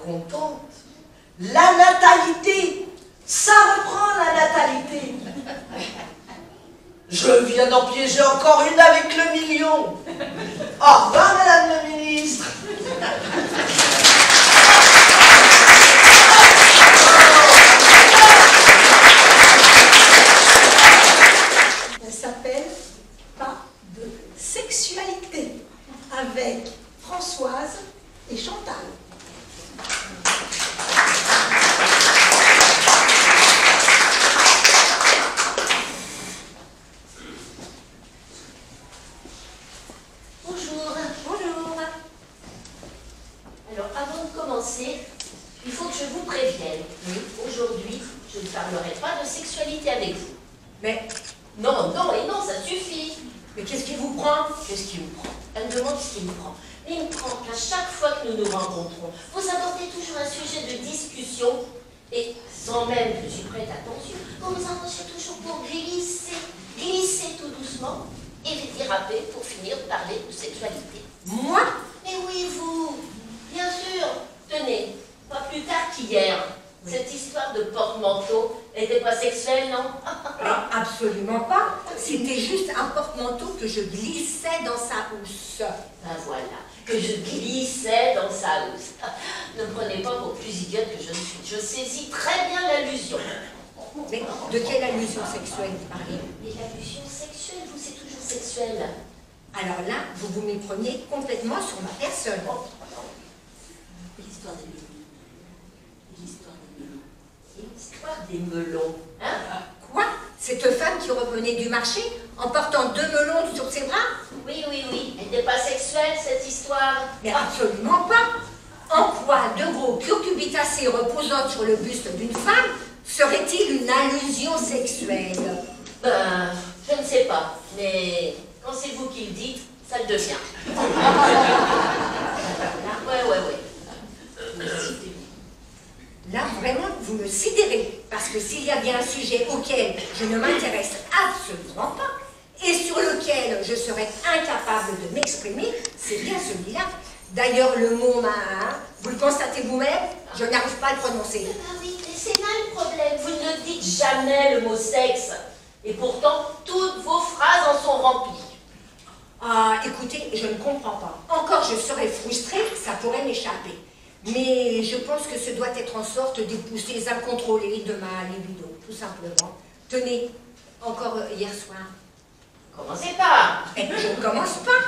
contente. La natalité, ça reprend la natalité. Je viens d'en piéger encore une avec le million. Au revoir, madame la ministre. Elle s'appelle Pas de sexualité avec Françoise et Chantal. Bonjour. Bonjour. Alors, avant de commencer, il faut que je vous prévienne. Aujourd'hui, je ne parlerai pas de sexualité avec vous. Mais, non, non et non, ça suffit. mais qu'est-ce qui vous prend? Qu'est-ce qui me prend? Elle me demande ce qui me prend. Mais il me prend qu'à chaque fois que nous nous rencontrons, vous abordez toujours un sujet de discussion et sans même que j'y prête attention, vous vous arrangez toujours pour glisser tout doucement et déraper pour finir de parler de sexualité. Moi? Mais oui, vous, bien sûr. Tenez, pas plus tard qu'hier, cette histoire de porte-manteau n'était pas sexuelle, non? Mais absolument pas. C'était juste un porte-manteau que je glissais dans sa housse. Ben voilà, que je glissais dans sa housse. Ne me prenez pas pour plus idiote que je ne suis. Je saisis très bien l'allusion. Mais de quelle allusion sexuelle vous parlez? Mais l'allusion sexuelle, vous, c'est toujours sexuel. Alors là, vous vous méprenez complètement sur ma personne. L'histoire des melons. L'histoire des melons. Hein? Quoi? Cette femme qui revenait du marché en portant 2 melons sur ses bras? Oui, oui, oui. Elle n'est pas sexuelle, cette histoire. Mais absolument pas. En quoi de gros cucurbitacées reposant sur le buste d'une femme serait-il une allusion sexuelle? Ben, je ne sais pas. Mais quand c'est vous qui le dites, ça le devient. Ouais. Là, vraiment, vous me sidérez, parce que s'il y a bien un sujet auquel je ne m'intéresse absolument pas, et sur lequel je serais incapable de m'exprimer, c'est bien celui-là. D'ailleurs, le mot main, vous le constatez vous-même, je n'arrive pas à le prononcer. Ah oui, mais c'est là le problème. Vous ne dites jamais le mot sexe. Et pourtant, toutes vos phrases en sont remplies. Ah, écoutez, je ne comprends pas. Encore je serais frustrée, ça pourrait m'échapper. Mais je pense que ce doit être en sorte d'épouser incontrôlée de ma libido, tout simplement. Tenez, encore hier soir. Commencez pas. Et je ne commence pas.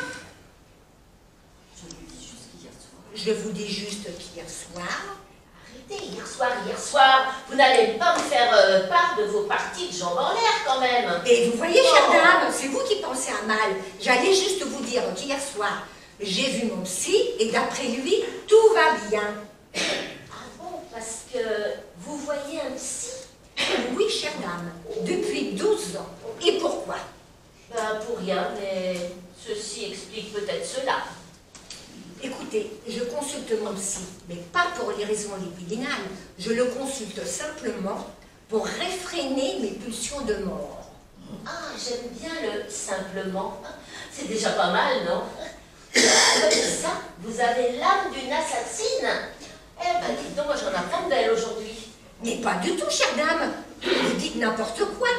Je vous dis juste qu'hier soir. Je vous dis juste qu'hier soir... Arrêtez, hier soir, vous n'allez pas me faire part de vos parties de jambes en l'air quand même. Et vous voyez, chère dame, c'est vous qui pensez à mal. J'allais juste vous dire qu'hier soir, j'ai vu mon psy et d'après lui, tout va bien. Ah bon, parce que vous voyez un psy? Oui, chère dame, depuis 12 ans. Et pourquoi? Ben pour rien, mais ceci explique peut-être cela. Écoutez, je consulte mon psy, mais pas pour les raisons libidinales. Je le consulte simplement pour réfréner mes pulsions de mort. Ah, j'aime bien le simplement. C'est déjà pas mal, non? Comme ça, vous avez l'âme d'une assassine. Eh ben, dites donc, moi j'en apprends d'elle aujourd'hui. Mais pas du tout, chère dame. Vous dites n'importe quoi.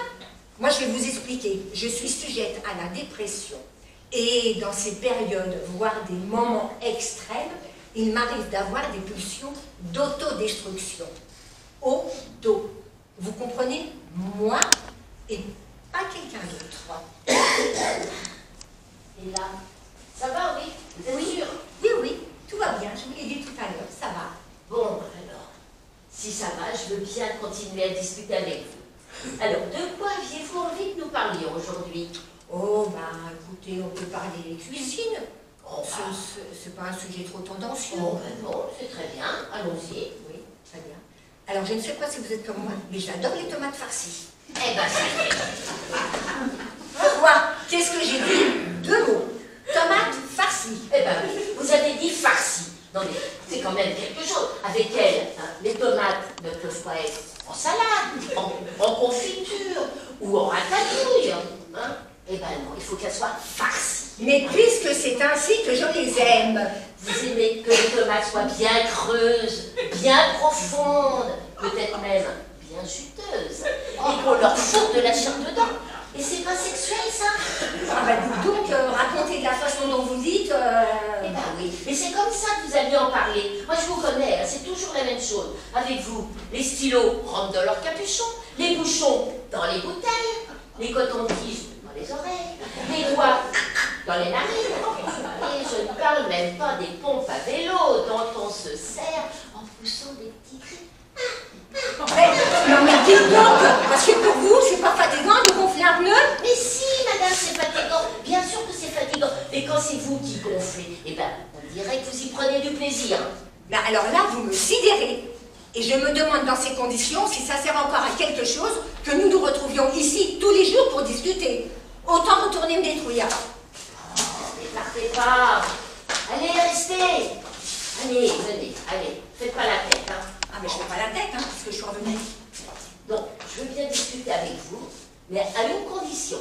Moi, je vais vous expliquer. Je suis sujette à la dépression. Et dans ces périodes, voire des moments extrêmes, il m'arrive d'avoir des pulsions d'autodestruction. Auto. Vous comprenez? Moi et pas quelqu'un d'autre. Et là, ça va, oui? Vous êtes sûr? Oui, tout va bien. Je vous l'ai dit tout à l'heure, ça va. Bon, alors, si ça va, je veux bien continuer à discuter avec vous. Alors, de quoi aviez-vous envie que nous parlions aujourd'hui? Oh, ben, écoutez, on peut parler cuisine. Oh, C'est pas un sujet trop tendancieux. Oh, ben non, c'est très bien. Allons-y. Oui, très bien. Alors, je ne sais pas si vous êtes comme moi, mais j'adore les tomates farcies. Eh ben, c'est Quoi? Qu'est-ce que j'ai dit? 2 mots. Tomates farcies. Eh ben oui, vous avez dit farci. Non mais c'est quand même quelque chose. Avec elles, hein, les tomates ne peuvent pas être en salade, en confiture ou en ratatouille. Hein. Eh ben non, il faut qu'elles soient farcies. Mais puisque c'est ainsi que je les aime. Vous aimez que les tomates soient bien creuses, bien profondes, peut-être même bien juteuses, et qu'on leur fourre de la chair dedans. Et c'est pas sexuel, ça? Ah bah dites donc, racontez de la façon dont vous dites... Eh ben oui, mais c'est comme ça que vous alliez en parler. Moi, je vous connais, hein, c'est toujours la même chose. Avec vous, les stylos rentrent dans leur capuchon, les bouchons dans les bouteilles, les cotons-tiges dans les oreilles, les doigts dans les narines. Et je ne parle même pas des pompes à vélo dont on se sert en poussant des petits cris. Non mais dites donc, parce que pour vous, c'est pas fatigant de gonfler un pneu? Mais si, madame, c'est fatigant. Bien sûr que c'est fatigant. Mais quand c'est vous qui gonflez, eh ben, on dirait que vous y prenez du plaisir. Mais alors là, vous me sidérez. Et je me demande dans ces conditions si ça sert encore à quelque chose que nous nous retrouvions ici tous les jours pour discuter. Autant retourner me détruire. Ne partez pas. Allez, restez. Allez, venez, allez. Faites pas la tête, hein. Ah mais je fais pas la tête, hein, parce que je suis revenue. Donc, je veux bien discuter avec vous, mais à une condition.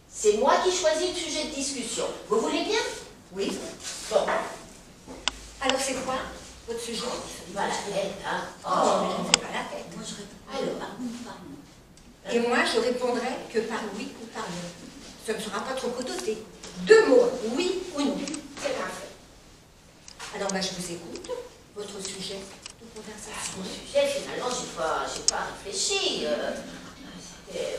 C'est moi qui choisis le sujet de discussion. Vous voulez bien? Oui. Bon. Alors c'est quoi votre sujet? Pas la tête, hein. Oh, mais je ne fais pas la tête. Moi, je réponds. Alors, pardon. Et moi, je répondrai que par oui ou par non. Ce ne sera pas trop cototé. 2 mots, oui ou non. C'est parfait. Alors, je vous écoute. Votre sujet de conversation. Mon sujet, finalement, j'ai pas réfléchi.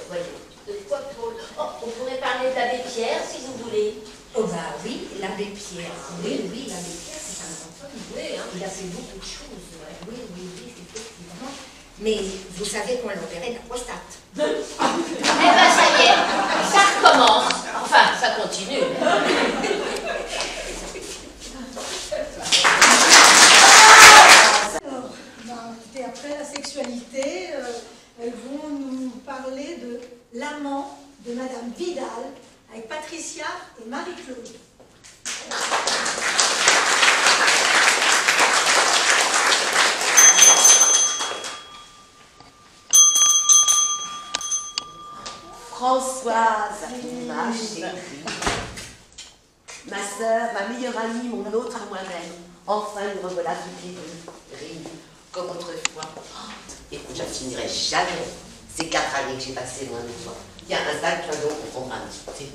Voyons, de quoi pour... Oh, on pourrait parler de l'abbé Pierre, si vous voulez. Oh bah oui, l'abbé Pierre. Oui, l'abbé Pierre, c'est un grand homme. Oui, hein. Il a fait beaucoup de choses. Oui, effectivement. Mais vous savez qu'on l'opérait de la prostate. Eh ben, ça y est, ça recommence. Enfin, ça continue. Et après la sexualité, elles vont nous parler de l'amant de Madame Vidal avec Patricia et Marie-Claude. Françoise, ma chérie, ma sœur, ma meilleure amie, mon autre moi-même. Enfin, nous revoilà toutes les deux, réunis comme autrefois. Écoute, je ne finirai jamais ces 4 années que j'ai passées loin de toi. Tiens, installe-toi donc pour prendre un petit thé.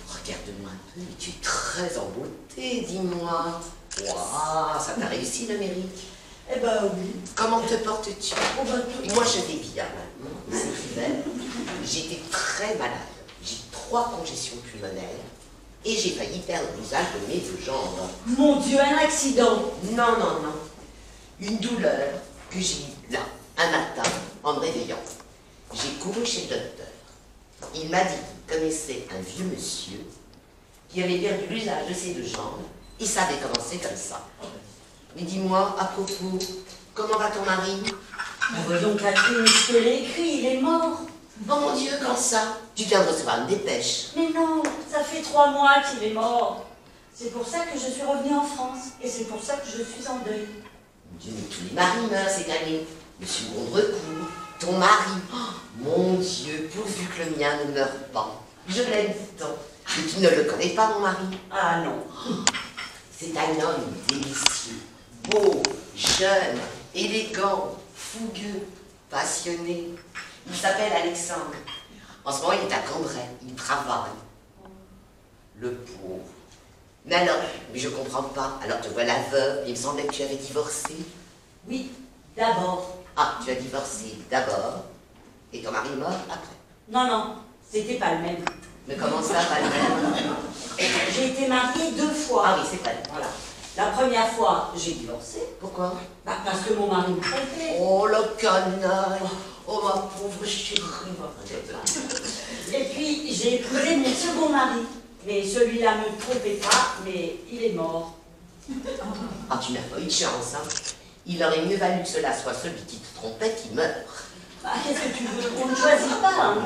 Regarde-moi un peu, mais tu es très en beauté, dis-moi. Waouh, ça t'a réussi l'Amérique? Eh ben oui. Comment te portes-tu? Oh ben tout. Moi, je vais bien maintenant, c'est hiver. J'étais très malade. J'ai 3 congestions pulmonaires et j'ai failli perdre l'usage de mes 2 jambes. Mon Dieu, un accident. Non, non, non. Une douleur que j'ai eue là, un matin, en me réveillant. J'ai couru chez le docteur. Il m'a dit qu'il connaissait un vieux monsieur qui avait perdu l'usage de ses 2 jambes. Il savait commencer comme ça. Mais dis-moi, à propos, comment va ton mari? Voyons, Catherine, je te l'ai écrit, il est mort. Oh mon Dieu, quand ça? Tu viens de recevoir une dépêche. Mais non, ça fait 3 mois qu'il est mort. C'est pour ça que je suis revenue en France. Et c'est pour ça que je suis en deuil. Mon Dieu, mais tous les maris meurent cette année. Monsieur Gondrecourt, ton mari. Oh, mon Dieu, pourvu que le mien ne meure pas. Je l'aime tant. Et tu ne le connais pas, mon mari? Ah non. C'est un homme délicieux, beau, jeune, élégant, fougueux, passionné. Il s'appelle Alexandre. En ce moment, il est à Cambrai, il travaille. Le pauvre. Mais alors, mais je comprends pas. Alors te voilà veuve, il me semblait que tu avais divorcé. Oui, d'abord. Ah, tu as divorcé d'abord, et ton mari est mort après. Non, non, c'était pas le même. Mais comment ça, pas le même? J'ai été mariée 2 fois. Ah oui, c'est pas le même. Voilà. La première fois, j'ai divorcé. Pourquoi? Bah, parce que mon mari me trompait. Oh, le canaille. Oh, ma pauvre chérie. Et puis, j'ai épousé mon second mari. Mais celui-là ne me trompait pas, mais il est mort. Ah, tu n'as pas eu de chance, hein. Il aurait mieux valu que cela soit celui qui te trompait qui meurt. Bah, qu'est-ce que tu veux? On ne choisit pas, hein.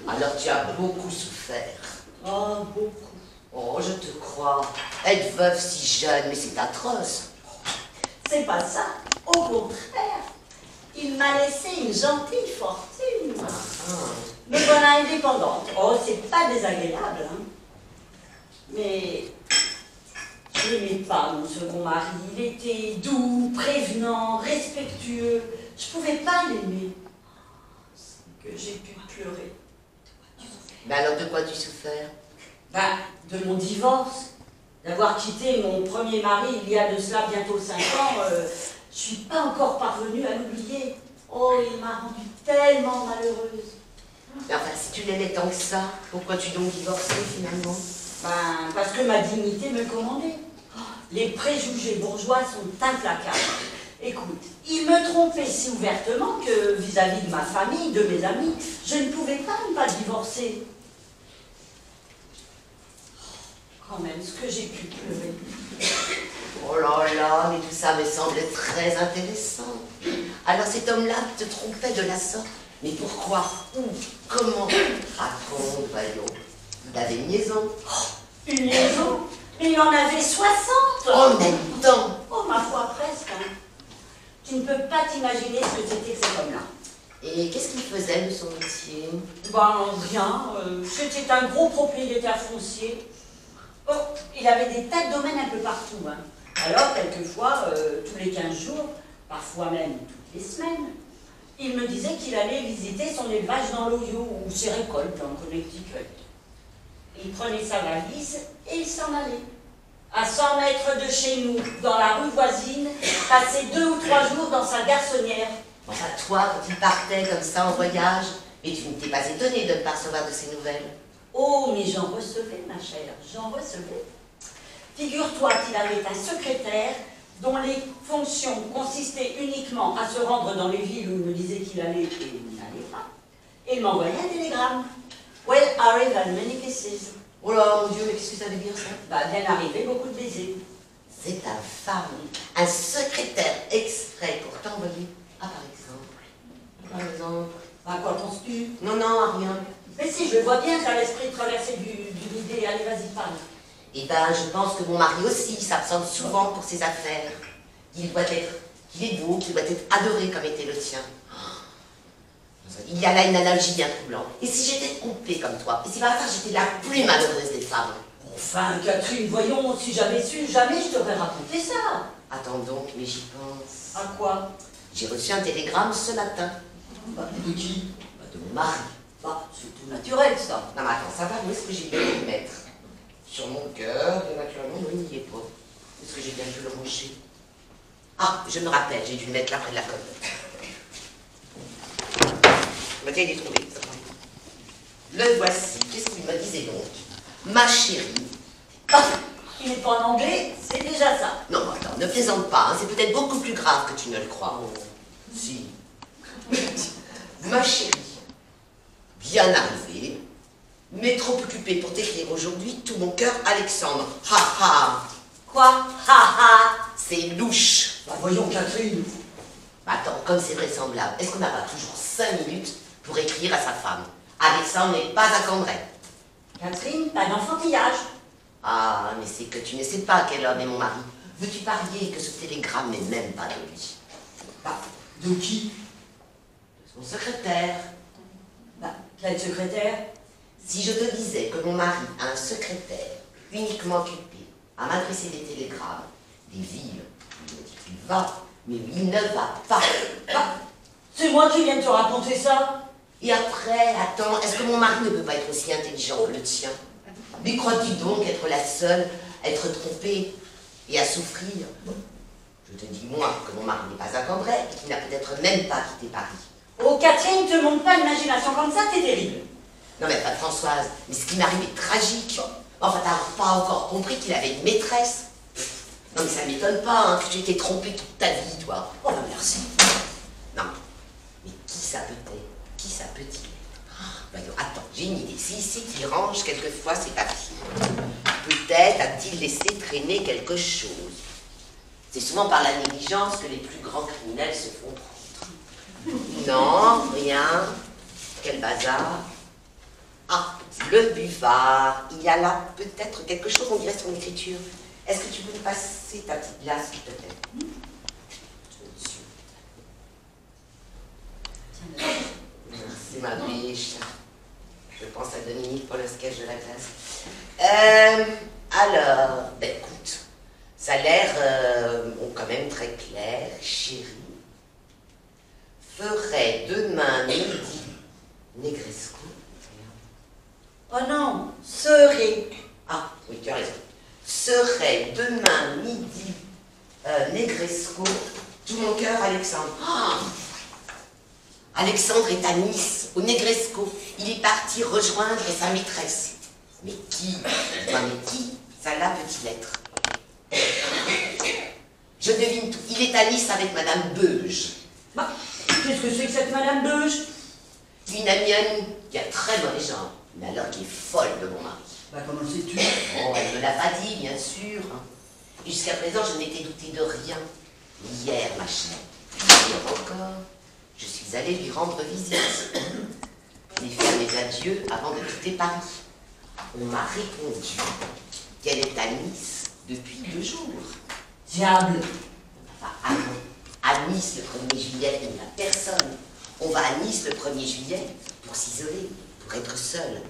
Alors tu as beaucoup souffert. Oh, beaucoup. Oh, je te crois. Être veuve si jeune, mais c'est atroce. C'est pas ça. Au contraire. Il m'a laissé une gentille fortune. Ah. Me voilà indépendante. Oh, c'est pas désagréable, hein. Mais je l'aimais pas, mon second mari. Il était doux, prévenant, respectueux. Je pouvais pas l'aimer. C'est que j'ai pu pleurer. Mais alors de quoi tu souffert? Ben, de mon divorce. D'avoir quitté mon premier mari il y a de cela bientôt 5 ans, je suis pas encore parvenue à l'oublier. Oh, il m'a rendue tellement malheureuse. Mais enfin, si tu l'aimais tant que ça, pourquoi tu donc divorcé finalement? Ben, parce que ma dignité me commandait. Oh, les préjugés bourgeois sont implacables. Écoute, il me trompait si ouvertement que vis-à-vis de ma famille, de mes amis, je ne pouvais pas ne pas divorcer. Quand même, ce que j'ai pu pleurer. Oh là là, mais tout ça me semble très intéressant. Alors cet homme-là te trompait de la sorte? Mais pourquoi? Où? Comment? Raconte, voyons. Il avait une liaison. Oh, une liaison? Mais il en avait 60! En même temps! Oh, ma foi, presque, hein. Tu ne peux pas t'imaginer ce que c'était que cet homme-là. Et qu'est-ce qu'il faisait de son métier? Ben, rien. C'était un gros propriétaire foncier. Oh, il avait des tas de domaines un peu partout, hein. Alors, quelquefois, tous les 15 jours, parfois même toutes les semaines, il me disait qu'il allait visiter son élevage dans l'Ohio ou ses récoltes en Connecticut. Il prenait sa valise et il s'en allait. À 100 mètres de chez nous, dans la rue voisine, passer 2 ou 3 jours dans sa garçonnière. Enfin, toi, quand il partait comme ça en voyage, mais tu n'étais pas étonnée de ne pas recevoir de ses nouvelles. Oh, mais j'en recevais, ma chère, j'en recevais. Figure-toi qu'il avait un secrétaire dont les fonctions consistaient uniquement à se rendre dans les villes où il me disait qu'il allait et il n'allait pas. Et il m'envoyait un télégramme. Well, arrive and many kisses. Oh là, mon Dieu, mais qu'est-ce que ça veut dire ça? Bah, bien arrivé, beaucoup de baisers. C'est infâme. Un secrétaire exprès pour t'envoyer. Ah, par exemple. Par exemple. Bah, quoi penses-tu? Non, non, à rien. Mais si, je vois bien, t'as l'esprit traversé d'une idée. Allez, vas-y, parle. Eh ben, je pense que mon mari aussi s'absente souvent pour ses affaires. Qu'il est beau, qu'il doit être adoré comme était le tien. Il y a là une analogie bien troublante. Et si j'étais trompée comme toi? Et si par hasard j'étais la plus malheureuse des femmes? Enfin, Catherine, voyons, si j'avais su, jamais je t'aurais raconté ça. Attends donc, mais j'y pense. À quoi? J'ai reçu un télégramme ce matin. Bah, de qui? Bah, de mon mari. Bah, c'est tout naturel, ça. Non mais attends, ça va, où est-ce que j'ai bien pu le mettre? Sur mon cœur, et naturellement, il n'y est pas. Où est-ce que j'ai bien pu le ranger? Ah, je me rappelle, j'ai dû le mettre là près de la commode. Bah tiens, il est trouvé. Le voici. Qu'est-ce qu'il me disait donc? Ma chérie. Ah, il n'est pas en anglais, c'est déjà ça. Non, attends, ne plaisante pas, hein, c'est peut-être beaucoup plus grave que tu ne le crois. Oh, si. Ma chérie, bien arrivée, mais trop occupée pour t'écrire aujourd'hui, tout mon cœur, Alexandre. Ha ha. Quoi? Ha ha. C'est louche. Bah, voyons, Catherine. Attends, comme c'est vraisemblable, est-ce qu'on n'a pas toujours 5 minutes pour écrire à sa femme? Alexandre n'est pas à Cambrai. Catherine, pas d'enfantillage. Ah, mais c'est que tu ne sais pas quel homme est mon mari. Veux-tu parier que ce télégramme n'est même pas de lui? Bah, de qui? De son secrétaire. Bah, quel secrétaire? Si je te disais que mon mari a un secrétaire uniquement occupé à m'adresser des télégrammes, des villes, il me dit qu'il va, mais il ne va pas. Bah, c'est moi qui viens de te raconter ça. Et après, attends, est-ce que mon mari ne peut pas être aussi intelligent que le tien? Mais crois-tu donc être la seule à être trompée et à souffrir? Je te dis, moi, que mon mari n'est pas à Cambrai et qu'il n'a peut-être même pas quitté Paris. Oh, Catherine, te montre pas l'imagination comme ça, t'es terrible. Non mais pas Françoise, mais ce qui m'arrive est tragique. Enfin, t'as pas encore compris qu'il avait une maîtresse. Non mais ça m'étonne pas, hein, que tu étais trompée toute ta vie, toi. Oh, bah, merci. Non, mais qui ça peut être? Qui ça peut-il être? Voyons, attends, j'ai une idée. Si ici tu ranges quelquefois ses papiers, peut-être a-t-il laissé traîner quelque chose. C'est souvent par la négligence que les plus grands criminels se font prendre. Non, rien. Quel bazar. Ah, le buvard. Il y a là peut-être quelque chose, on dirait son écriture. Est-ce que tu peux me passer ta petite glace, s'il te plaît? Merci, ma biche. Je pense à Dominique pour le sketch de la classe. Alors, ben écoute, ça a l'air quand même très clair. Chérie ferait demain midi Negresco. Oh non, serait. Ah, oui, tu as raison. Serait demain midi Negresco. Tout mon cœur, Alexandre. Oh, Alexandre est à Nice, au Negresco. Il est parti rejoindre sa maîtresse. Mais qui? Moi, mais qui? Ça là, petite lettre. Je devine tout. Il est à Nice avec Madame Beuge. Bah, qu'est-ce que c'est que cette Madame Beuge? Une amie à nous, qui a très mauvais genre, mais alors qui est folle de mon mari. Bah, comment le sais-tu? Oh, elle me l'a pas dit, bien sûr. Jusqu'à présent, je n'étais douté de rien. Hier, ma chère, hier encore, je suis allée lui rendre visite. J'ai fait mes adieux avant de quitter Paris. On m'a répondu qu'elle est à Nice depuis 2 jours. Diable! Enfin, à Nice le 1er juillet, il n'y a personne. On va à Nice le 1er juillet pour s'isoler, pour être seul.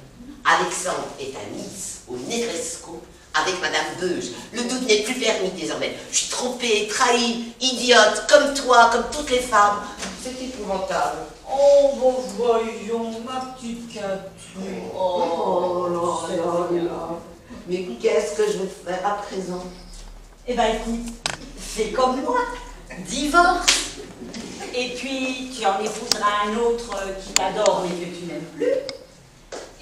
Alexandre est à Nice, au Negresco, avec Madame Beuge. Le doute n'est plus permis désormais. Je suis trompée, trahie, idiote, comme toi, comme toutes les femmes. C'est épouvantable. Oh, bon, voyons, ma petite Catherine. Oh là là là. Mais qu'est-ce que je vais faire à présent? Eh ben, écoute, fais comme moi, divorce. Et puis, tu en épouseras un autre qui t'adore mais que tu n'aimes plus.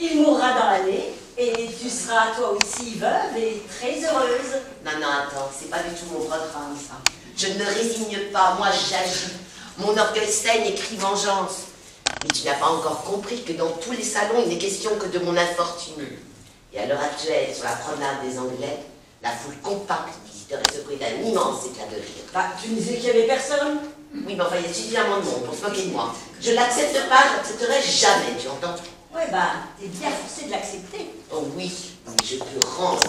Il mourra dans l'année et tu seras toi aussi veuve et très heureuse. Non, non, attends, c'est pas du tout mon programme, ça. Je ne me résigne pas, moi j'agis. Mon orgueil saigne et crie vengeance. Mais tu n'as pas encore compris que dans tous les salons, il n'est question que de mon infortune. Et à l'heure actuelle, sur la promenade des Anglais, la foule compacte des visiteurs est secouée d'un immense éclat de rire. Bah, tu me disais qu'il n'y avait personne? Oui, mais enfin, il y a suffisamment de monde pour se moquer de moi. Je l'accepte pas, je l'accepterai jamais, tu entends? Ouais, bah, t'es bien forcé de l'accepter. Oh oui, mais je peux rendre.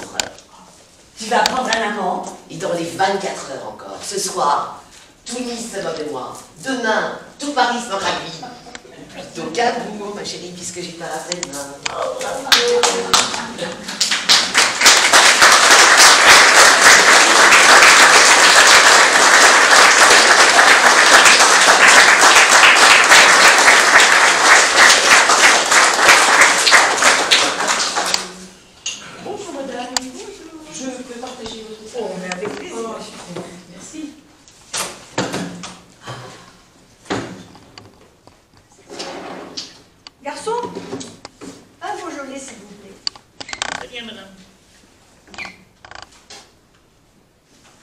Tu vas prendre un amant. Et dans les 24 heures encore, ce soir, tout Nice se moque de moi. Demain, tout Paris se moquera de lui. Plutôt Cabourg, ma chérie, puisque j'ai pas la peine. Bonjour, madame. Bonjour. Je peux partager votre salle? Oh, mais avec plaisir. Merci. Garçon, un Beaujolais, s'il vous plaît. Très bien, madame.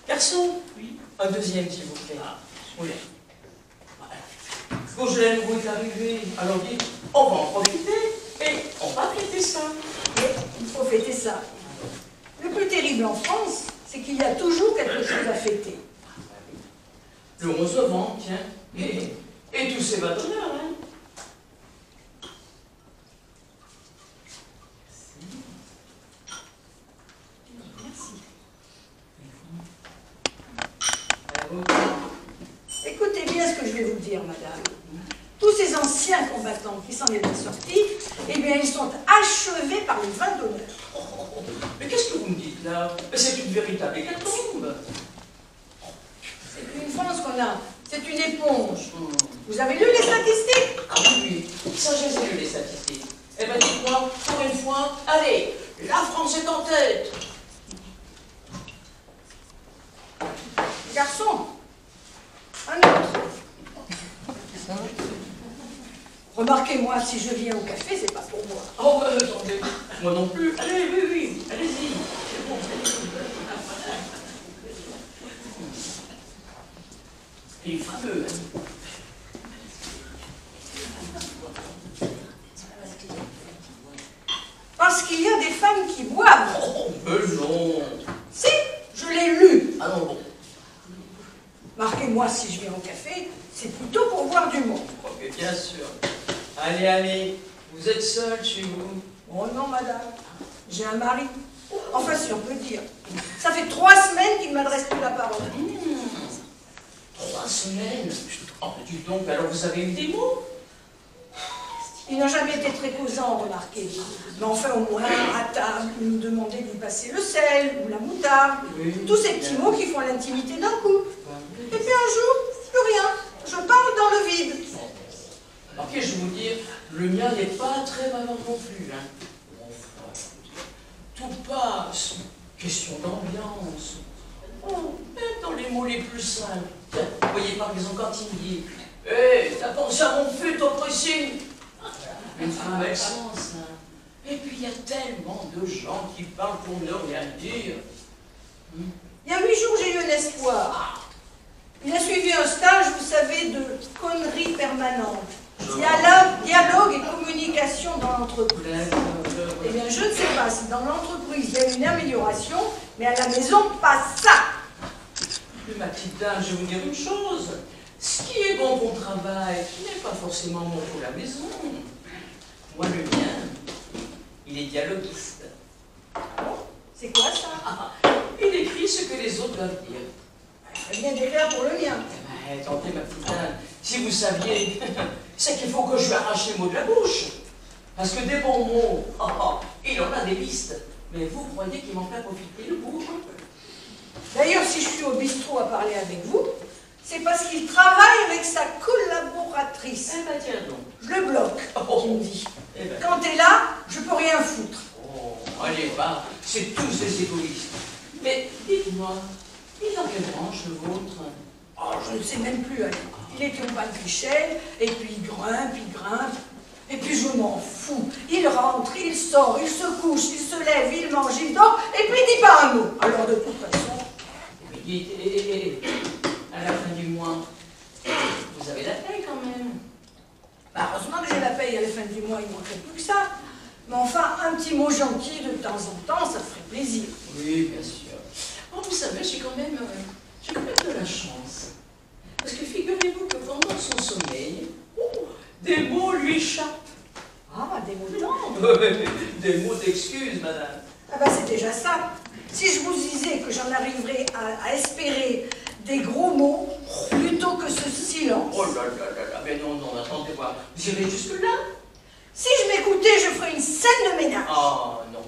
Garçon? Oui. Un deuxième, s'il vous plaît. Ah, Oui. Beaujolais nouveau est arrivé. Alors dites, on va en profiter et on va fêter ça. Mais il faut fêter ça. Le plus terrible en France, c'est qu'il y a toujours quelque chose à fêter. Le 11 novembre, tiens. Et tous ces bâtonneurs, hein. Écoutez bien ce que je vais vous dire, madame. Tous ces anciens combattants qui s'en étaient sortis, eh bien, ils sont achevés par les vins d'honneur. Mais qu'est-ce que vous me dites là? C'est une véritable hécatombe. C'est une France qu'on a. C'est une éponge. Vous avez lu les statistiques? Ah oui, ça j'ai lu les statistiques. Eh ben dites-moi, pour une fois, allez, la France est en tête. Garçon, un autre. Remarquez-moi, si je viens au café, c'est pas pour moi. Oh, attendez, moi non plus. Allez, oui, oui, allez-y. C'est bon, allez-y. Il est fameux, hein. Parce qu'il y a des femmes qui boivent. Oh, mais non. Si, je l'ai lu. Ah non, bon. Marquez-moi, si je viens au café, c'est plutôt pour voir du monde. Ok, bien sûr. Allez, allez, vous êtes seul chez vous? Oh non, madame, j'ai un mari. Enfin, si on peut dire. Ça fait 3 semaines qu'il ne m'adresse plus la parole. 3 semaines? Oh, mais dis donc, alors vous avez eu des mots? Il n'a jamais été très causant, remarquez. Mais enfin, au moins, à table, il nous demandait de lui passer le sel ou la moutarde. Tous ces petits mots qui font l'intimité d'un couple. Et puis un jour, plus rien. Je parle dans le vide. Alors, qu'est-ce que je vais vous dire, le mien n'est pas très bavard non plus. Hein. Tout passe. Question d'ambiance. Oh, même dans les mots les plus simples. Tiens, vous voyez par exemple quand il me dit « Hé, t'as pensé à mon fut au pressing ?» Une femme avec sens. Hein. Et puis il y a tellement de gens qui parlent pour ne rien dire. Il y a 8 jours, j'ai eu un espoir. Il a suivi un stage, vous savez, de conneries permanentes. Dialogue et communication dans l'entreprise. Eh bien, je ne sais pas si dans l'entreprise il y a une amélioration, mais à la maison, pas ça. Mais ma petite dame, je vais vous dire une chose. Ce qui est bon pour le travail, n'est pas forcément bon pour la maison. Moi, le mien, il est dialoguiste. C'est quoi ça? Il écrit ce que les autres doivent dire. C'est bien déclaré pour le mien. Attendez, ma petite dame, si vous saviez, c'est qu'il faut que je lui arrache les mots de la bouche. Parce que des bons mots, il en a des listes. Mais vous croyez qu'il m'en fait profiter le bout? D'ailleurs, si je suis au bistrot à parler avec vous, c'est parce qu'il travaille avec sa collaboratrice. Eh ben tiens donc. Je le bloque, il me dit. Eh ben. Quand t'es là, je peux rien foutre. Oh, allez, va, c'est tous ces égoïstes. Mais dites-moi, il est dans quelle branche le vôtre? Oh, je ne sais même plus. Allez. Il était au bas de l'échelle, et puis il grimpe, et puis je m'en fous. Il rentre, il sort, il se couche, il se lève, il mange, il dort, et puis il dit pas un mot. Alors de toute façon... Mais dites, à la fin du mois, vous avez la paye quand même. Bah, heureusement que j'ai la paye à la fin du mois, il ne manquerait plus que ça. Mais enfin, un petit mot gentil de temps en temps, ça ferait plaisir. Oui, bien sûr. Oh, vous savez, j'ai quand même de la chance. Parce que figurez-vous que pendant son sommeil, des mots lui échappent. Ah, des mots tendres. Des mots d'excuses, madame. Ah bah c'est déjà ça. Si je vous disais que j'en arriverais à espérer des gros mots plutôt que ce silence. Oh là là là là, mais non, attendez voir. Vous irez jusque-là? Si je m'écoutais, je ferais une scène de ménage. Ah, non.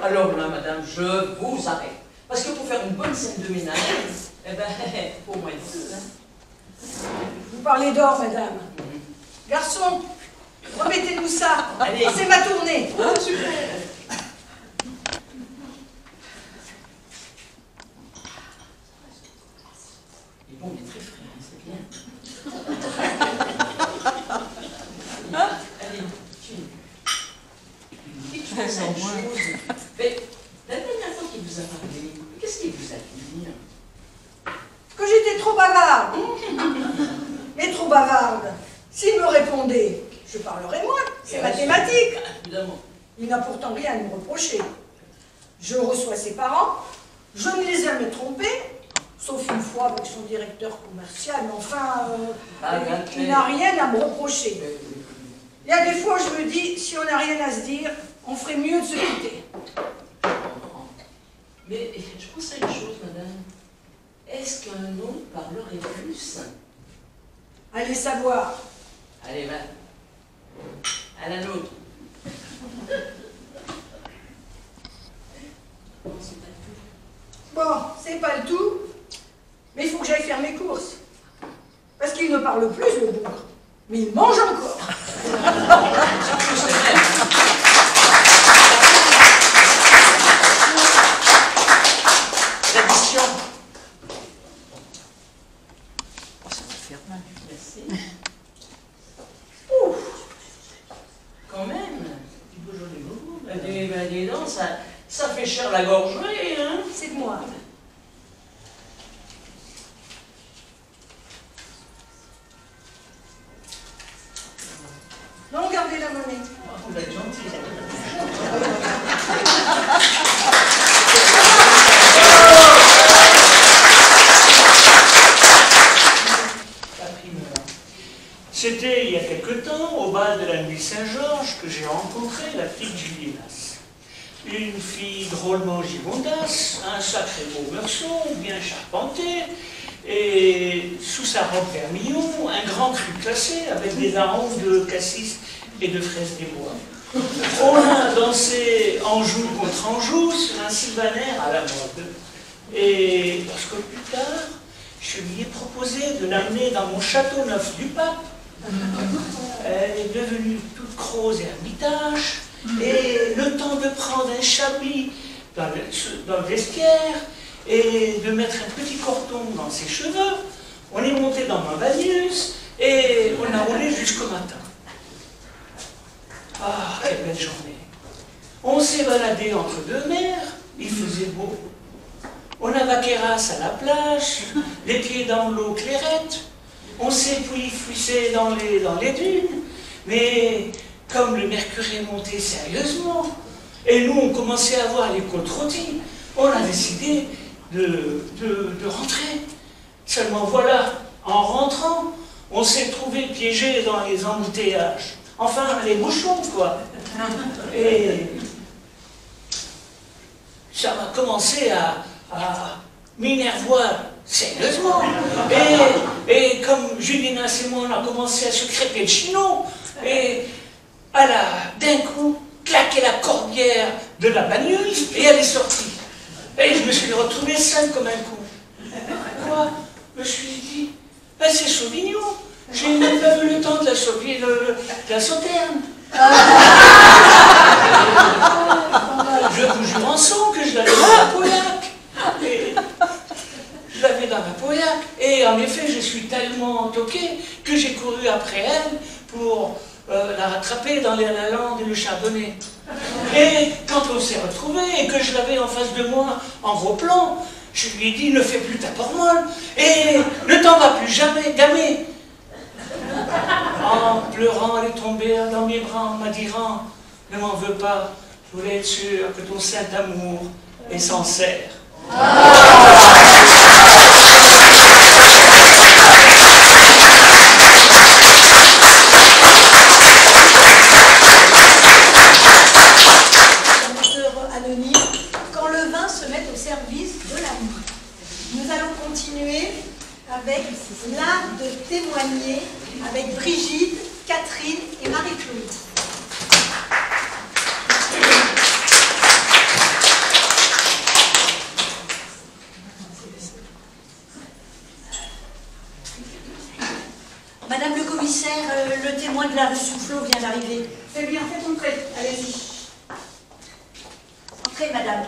Alors là, madame, je vous arrête. Parce que pour faire une bonne scène de ménage, eh ben, au moins deux, hein. Vous parlez d'or, madame. Garçon, remettez-nous ça. Allez. C'est ma tournée. Ah, super. Il est bon, il est très frais, hein, c'est bien. Allez, dites-moi une chose. Mais la dernière fois qu'il vous a parlé, qu'est-ce qu'il vous a dit? Que j'étais trop bavarde. Mais trop bavarde. S'il me répondait, je parlerais moins. C'est mathématique. Évidemment. Il n'a pourtant rien à me reprocher. Je reçois ses parents. Je ne les ai jamais trompés. Sauf une fois avec son directeur commercial. Mais enfin, il n'a rien à me reprocher. Il y a des fois, je me dis, si on n'a rien à se dire, on ferait mieux de se quitter. Mais je pense à une chose, madame. Est-ce qu'un nom parlerait plus? Allez savoir. Allez, va. À la nôtre. Bon, c'est pas le tout, mais il faut que j'aille faire mes courses. Parce qu'il ne parle plus, le bougre, mais il mange encore. L'addition. Ça va faire mal. Merci. Ouf. Quand même. Tu peux jouer les mots. Dis donc, ça fait cher la gorgerie, hein. C'est de moi. Non, gardez la monnaie. Vous êtes gentil, C'était il y a quelque temps, au bal de la nuit Saint-Georges, que j'ai rencontré la petite Juliénas. Une fille drôlement gigondasse, un sacré beau meurçon, bien charpenté, et sous sa robe vermillon, un grand cul classé avec des larrons de cassis et de fraises des bois. On a dansé Anjou contre Anjou sur un sylvanaire à la mode. Et lorsque plus tard, je lui ai proposé de l'amener dans mon château neuf du pape. Elle est devenue toute crose et à mi-tâche, et le temps de prendre un chablis dans le vestiaire et de mettre un petit cordon dans ses cheveux, on est monté dans ma Vagnus et on a roulé jusqu'au matin. Ah, quelle belle journée! On s'est baladé entre deux mers, il faisait beau. On a vaquéras à la plage, les pieds dans l'eau clairette. On s'est puis fuissé dans les dunes, mais comme le mercure est monté sérieusement, et nous on commençait à voir les côtes rôties, on a décidé de rentrer. Seulement voilà, en rentrant, on s'est trouvé piégé dans les embouteillages. Enfin, les bouchons, quoi. Et ça m'a commencé à m'énervoir sérieusement. Et comme Julinas et moi, on a commencé à se crêper le chignon, et elle a d'un coup claqué la corbière de la bagnole et elle est sortie. Et je me suis retrouvé seul comme un coup. Quoi? Je me suis dit, ben c'est Sauvignon. J'ai même pas eu le temps de la sauver, de la sauterne. Je vous jure en son que je l'avais dans la Pauillac. Je l'avais dans la Pauillac. Et en effet, je suis tellement toqué que j'ai couru après elle pour la rattraper dans la lande et le chardonnay. Et quand on s'est retrouvés et que je l'avais en face de moi en gros plan, je lui ai dit, ne fais plus ta porte-molle et ne t'en vas plus jamais gamer. En pleurant, elle est tombée dans mes bras en m'addirant, ne m'en veux pas, je voulais être sûr que ton saint amour est sincère. Anonyme, quand le vin se met au service de l'amour. Nous allons continuer avec l'art de témoigner avec Brigitte, Catherine et Marie-Claude. Madame le commissaire, le témoin de la rue Soufflot vient d'arriver. C'est bien, faites entrer, allez-y. Entrez, madame.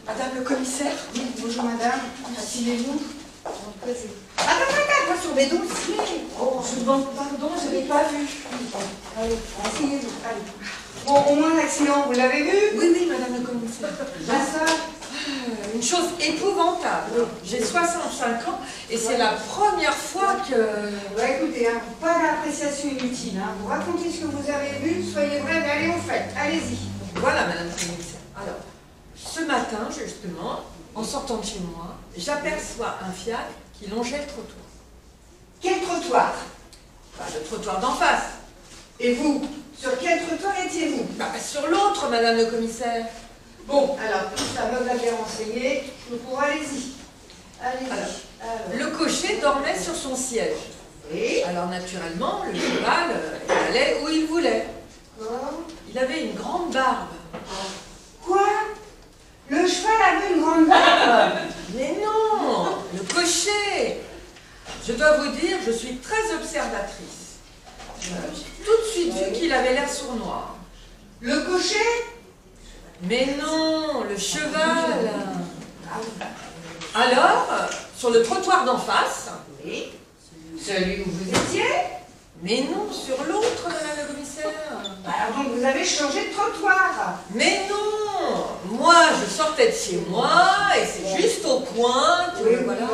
Madame le commissaire? Oui, bonjour madame, asseyez-vous. Pas sur mes dossiers. Oh, pardon, je n'ai pas vu. Allez, asseyez-vous, allez. Bon, au moins l'accident, vous l'avez vu? Oui, madame le commissaire. Ça. Une chose épouvantable. J'ai 65 ans et c'est la première fois que... Bah écoutez, hein, pas d'appréciation inutile. Hein. Vous racontez ce que vous avez vu, soyez vrai, mais allez au fait. Allez-y. Voilà, madame le commissaire. Alors, ce matin, justement, en sortant de chez moi, j'aperçois un fiacre qui longeait le trottoir. Quel trottoir? Bah, le trottoir d'en face. Et vous? Sur quel trottoir étiez-vous? Bah, sur l'autre, madame le commissaire. Bon, alors, tout ça me l'a bien renseigné. Je pourrais, allez-y. Allez-y. Alors. Le cocher dormait sur son siège. Oui. Alors, naturellement, le cheval il allait où il voulait. Quoi? Il avait une grande barbe. Quoi? Le cheval avait une grande barbe? Mais non, le cocher. Je dois vous dire, je suis très observatrice. J'ai tout de suite vu qu'il avait l'air sournois. Le cocher? Mais non, le cheval. Alors, sur le trottoir d'en face. Oui. Celui où vous étiez? Mais non, sur l'autre, madame le commissaire. Alors donc vous avez changé de trottoir? Mais non, moi je sortais de chez moi et c'est juste au coin que voilà.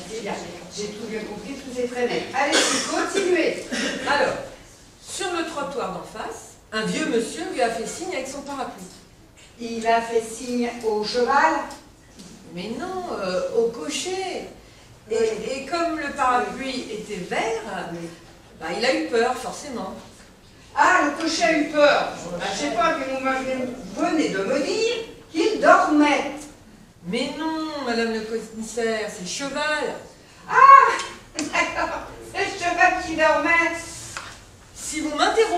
C'est bien. J'ai tout bien compris, tout est très net. Allez-y, continuez. Alors, sur le trottoir d'en face, un vieux monsieur lui a fait signe avec son parapluie. Il a fait signe au cheval? Mais non, au cocher. Et comme le parapluie était vert, bah, il a eu peur, forcément. Ah, le cocher a eu peur. Je sais pas, que vous venez de me dire qu'il dormait. Mais non, madame le commissaire, c'est le cheval. Ah, d'accord, c'est le cheval qui dormait. Si vous m'interrogez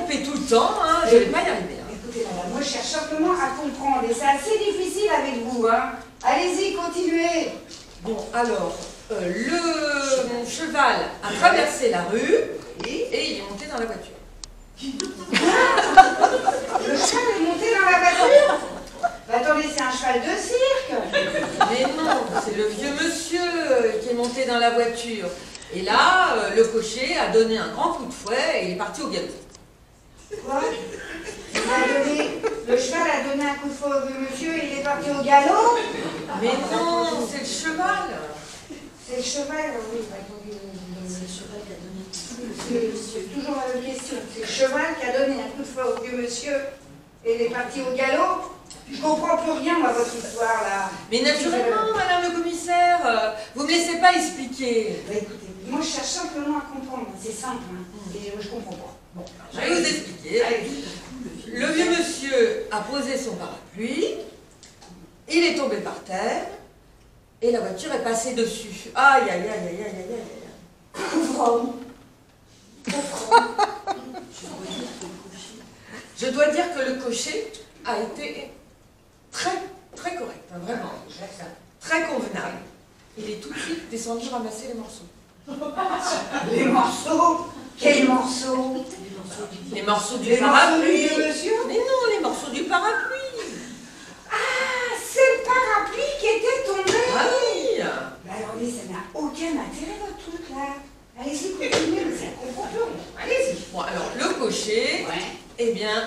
temps, hein, je vais pas y arriver. Hein. Écoutez, madame, moi je cherche simplement à comprendre et c'est assez difficile avec vous. Hein. Allez-y, continuez. Bon, alors, le cheval a traversé la rue et il est monté dans la voiture. Le cheval est monté dans la voiture. Bah, attendez, c'est un cheval de cirque. Mais non, c'est le vieux monsieur qui est monté dans la voiture. Et là, le cocher a donné un grand coup de fouet et il est parti au galop. Quoi? Le cheval a donné un coup de fouet au vieux monsieur et il est parti au galop? Mais non, c'est le cheval. C'est le cheval, oui. C'est le cheval qui a donné un coup de fouet. C'est toujours la même question. C'est le cheval qui a donné un coup de fouet au vieux monsieur et il est parti au galop? Je comprends plus rien, moi, votre histoire, là. Mais naturellement, madame le commissaire, vous me laissez pas expliquer. Bah, écoutez, moi, je cherche simplement à comprendre. C'est simple, hein. Et je comprends pas. Bon, je vais vous expliquer. Allez. Le vieux monsieur a posé son parapluie, il est tombé par terre, et la voiture est passée dessus. Aïe, aïe, aïe, aïe, aïe, aïe, aïe. Pauvre homme. Je dois dire que le cocher a été très, très correct, hein, vraiment. Très convenable. Il est tout de suite descendu ramasser les morceaux. Les morceaux? Quels morceaux? Les morceaux du Les parapluie. morceaux du monsieur? Mais non, les morceaux du parapluie. Ah, c'est le parapluie qui était tombé. Ah oui. Bah alors, ça n'a aucun intérêt, votre truc, là. Allez-y, continuez, mais ça comprend plus rien. Allez-y. Bon, alors, le cocher, Ouais. eh bien,